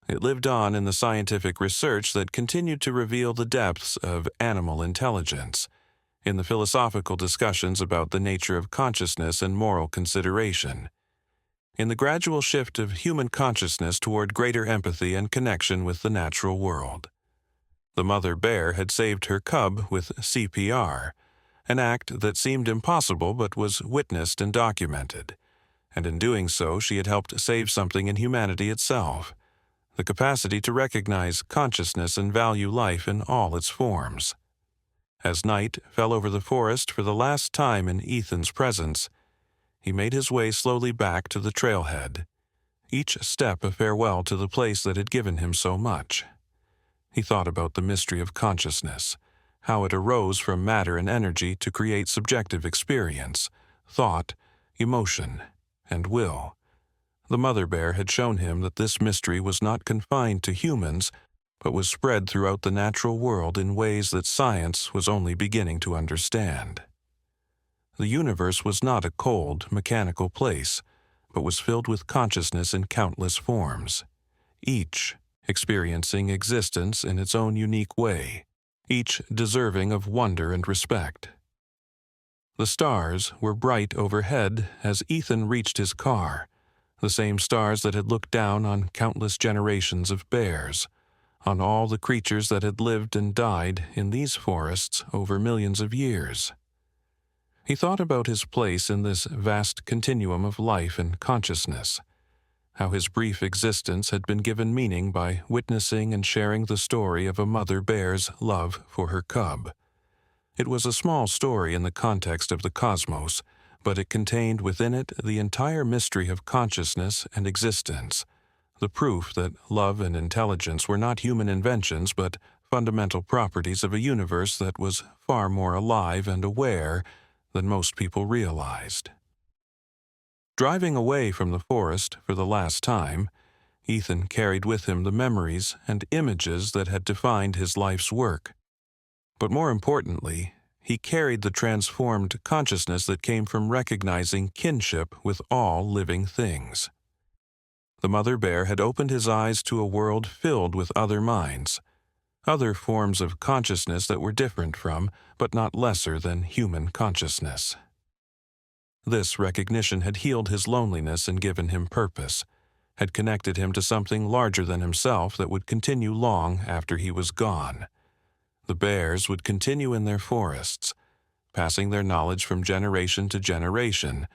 Speaker 1: It lived on in the scientific research that continued to reveal the depths of animal intelligence, in the philosophical discussions about the nature of consciousness and moral consideration, in the gradual shift of human consciousness toward greater empathy and connection with the natural world. The mother bear had saved her cub with CPR, an act that seemed impossible but was witnessed and documented, and in doing so she had helped save something in humanity itself, the capacity to recognize consciousness and value life in all its forms. As night fell over the forest for the last time in Ethan's presence, he made his way slowly back to the trailhead, each step a farewell to the place that had given him so much. He thought about the mystery of consciousness, how it arose from matter and energy to create subjective experience, thought, emotion, and will. The mother bear had shown him that this mystery was not confined to humans, but was spread throughout the natural world in ways that science was only beginning to understand. The universe was not a cold, mechanical place, but was filled with consciousness in countless forms, each experiencing existence in its own unique way, each deserving of wonder and respect. The stars were bright overhead as Ethan reached his car, the same stars that had looked down on countless generations of bears, on all the creatures that had lived and died in these forests over millions of years. He thought about his place in this vast continuum of life and consciousness, how his brief existence had been given meaning by witnessing and sharing the story of a mother bear's love for her cub. It was a small story in the context of the cosmos, but it contained within it the entire mystery of consciousness and existence, the proof that love and intelligence were not human inventions but fundamental properties of a universe that was far more alive and aware than most people realized. Driving away from the forest for the last time, Ethan carried with him the memories and images that had defined his life's work. But more importantly, he carried the transformed consciousness that came from recognizing kinship with all living things. The mother bear had opened his eyes to a world filled with other minds, other forms of consciousness that were different from, but not lesser than, human consciousness. This recognition had healed his loneliness and given him purpose, had connected him to something larger than himself that would continue long after he was gone. The bears would continue in their forests, passing their knowledge from generation to generation,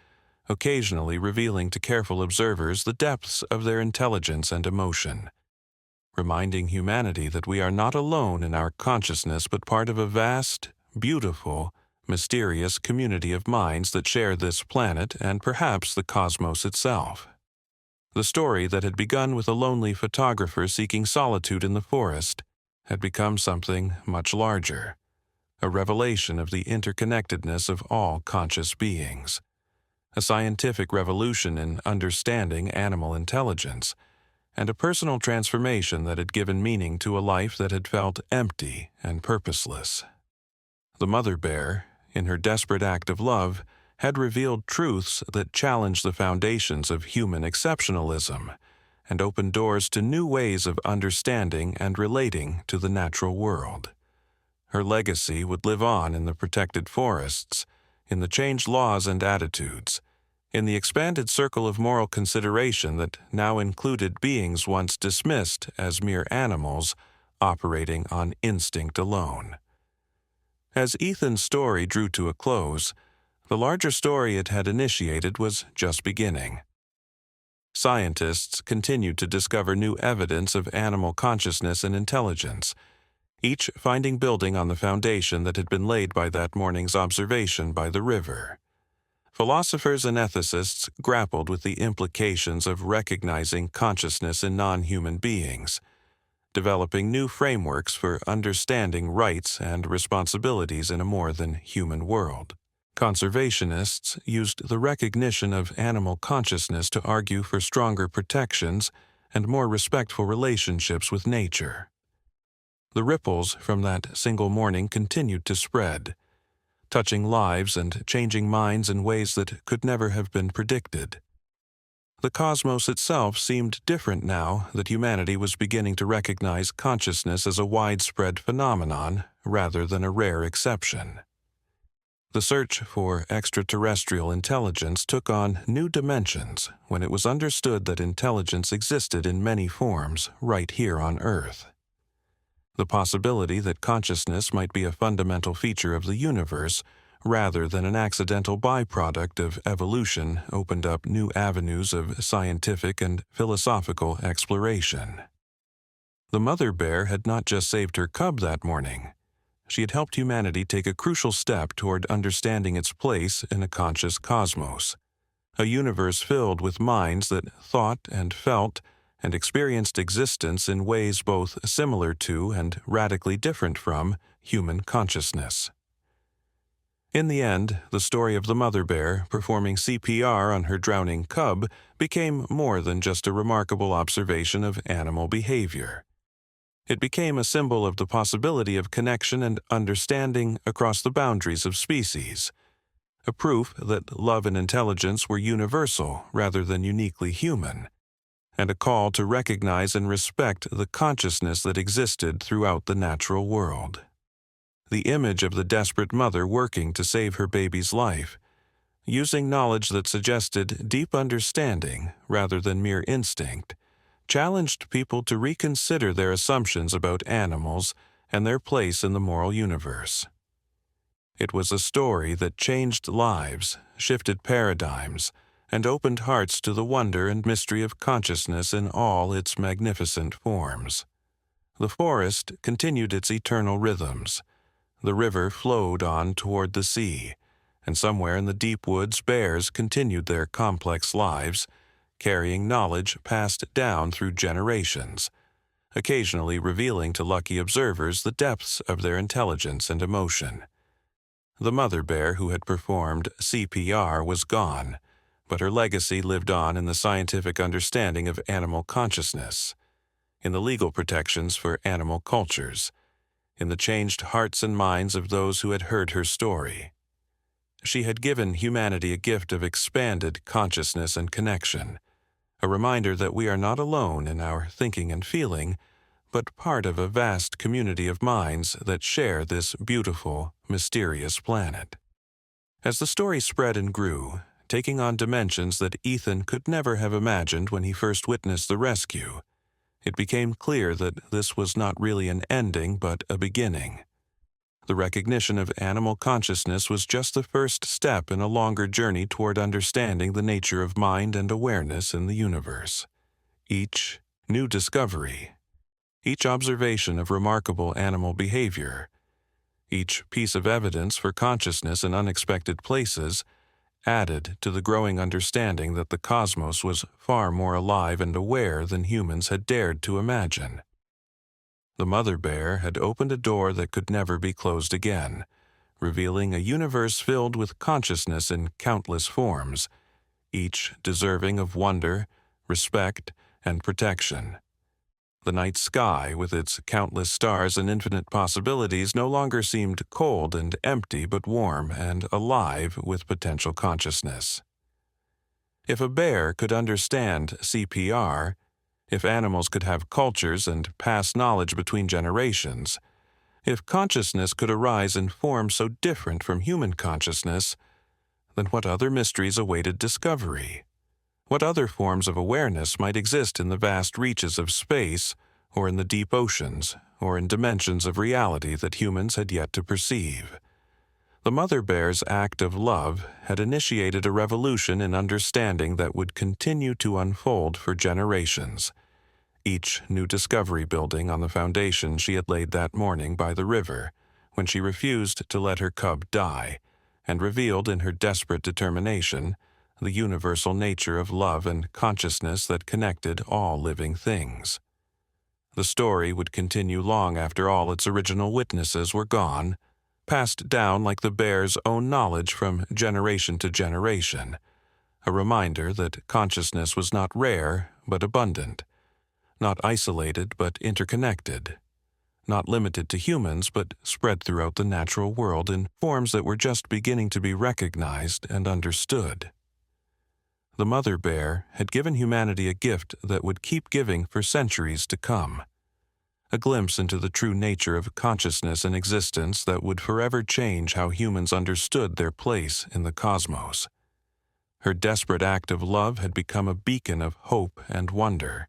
Speaker 1: occasionally revealing to careful observers the depths of their intelligence and emotion, reminding humanity that we are not alone in our consciousness but part of a vast, beautiful, mysterious community of minds that share this planet and perhaps the cosmos itself. The story that had begun with a lonely photographer seeking solitude in the forest had become something much larger, a revelation of the interconnectedness of all conscious beings, a scientific revolution in understanding animal intelligence, and a personal transformation that had given meaning to a life that had felt empty and purposeless. The mother bear, in her desperate act of love, had revealed truths that challenged the foundations of human exceptionalism and opened doors to new ways of understanding and relating to the natural world. Her legacy would live on in the protected forests, in the changed laws and attitudes, in the expanded circle of moral consideration that now included beings once dismissed as mere animals operating on instinct alone. As Ethan's story drew to a close, the larger story it had initiated was just beginning. Scientists continued to discover new evidence of animal consciousness and intelligence, each finding building on the foundation that had been laid by that morning's observation by the river. Philosophers and ethicists grappled with the implications of recognizing consciousness in non-human beings, developing new frameworks for understanding rights and responsibilities in a more than human world. Conservationists used the recognition of animal consciousness to argue for stronger protections and more respectful relationships with nature. The ripples from that single morning continued to spread, touching lives and changing minds in ways that could never have been predicted. The cosmos itself seemed different now that humanity was beginning to recognize consciousness as a widespread phenomenon rather than a rare exception. The search for extraterrestrial intelligence took on new dimensions when it was understood that intelligence existed in many forms right here on Earth. The possibility that consciousness might be a fundamental feature of the universe rather than an accidental byproduct of evolution opened up new avenues of scientific and philosophical exploration. The mother bear had not just saved her cub that morning. she had helped humanity take a crucial step toward understanding its place in a conscious cosmos, a universe filled with minds that thought and felt and experienced existence in ways both similar to and radically different from human consciousness. In the end, the story of the mother bear performing CPR on her drowning cub became more than just a remarkable observation of animal behavior. It became a symbol of the possibility of connection and understanding across the boundaries of species, a proof that love and intelligence were universal rather than uniquely human, and a call to recognize and respect the consciousness that existed throughout the natural world. The image of the desperate mother working to save her baby's life, using knowledge that suggested deep understanding rather than mere instinct, challenged people to reconsider their assumptions about animals and their place in the moral universe. It was a story that changed lives, shifted paradigms, and opened hearts to the wonder and mystery of consciousness in all its magnificent forms. The forest continued its eternal rhythms. The river flowed on toward the sea, and somewhere in the deep woods bears continued their complex lives, carrying knowledge passed down through generations, occasionally revealing to lucky observers the depths of their intelligence and emotion. The mother bear who had performed CPR was gone, but her legacy lived on in the scientific understanding of animal consciousness, in the legal protections for animal cultures, in the changed hearts and minds of those who had heard her story. She had given humanity a gift of expanded consciousness and connection, a reminder that we are not alone in our thinking and feeling, but part of a vast community of minds that share this beautiful, mysterious planet. As the story spread and grew, taking on dimensions that Ethan could never have imagined when he first witnessed the rescue, it became clear that this was not really an ending but a beginning. The recognition of animal consciousness was just the first step in a longer journey toward understanding the nature of mind and awareness in the universe. Each new discovery, each observation of remarkable animal behavior, each piece of evidence for consciousness in unexpected places added to the growing understanding that the cosmos was far more alive and aware than humans had dared to imagine. The mother bear had opened a door that could never be closed again, revealing a universe filled with consciousness in countless forms, each deserving of wonder, respect, and protection. The night sky, with its countless stars and infinite possibilities, no longer seemed cold and empty but warm and alive with potential consciousness. If a bear could understand CPR, if animals could have cultures and pass knowledge between generations, if consciousness could arise in forms so different from human consciousness, then what other mysteries awaited discovery? What other forms of awareness might exist in the vast reaches of space, or in the deep oceans, or in dimensions of reality that humans had yet to perceive? The mother bear's act of love had initiated a revolution in understanding that would continue to unfold for generations, each new discovery building on the foundation she had laid that morning by the river, when she refused to let her cub die, and revealed in her desperate determination the universal nature of love and consciousness that connected all living things. The story would continue long after all its original witnesses were gone, passed down like the bear's own knowledge from generation to generation, a reminder that consciousness was not rare but abundant, not isolated but interconnected, not limited to humans but spread throughout the natural world in forms that were just beginning to be recognized and understood. The mother bear had given humanity a gift that would keep giving for centuries to come, a glimpse into the true nature of consciousness and existence that would forever change how humans understood their place in the cosmos. Her desperate act of love had become a beacon of hope and wonder,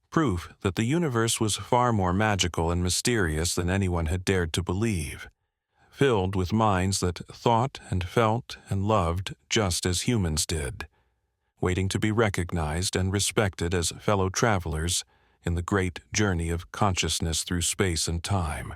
Speaker 1: proof that the universe was far more magical and mysterious than anyone had dared to believe, filled with minds that thought and felt and loved just as humans did, waiting to be recognized and respected as fellow travelers in the great journey of consciousness through space and time.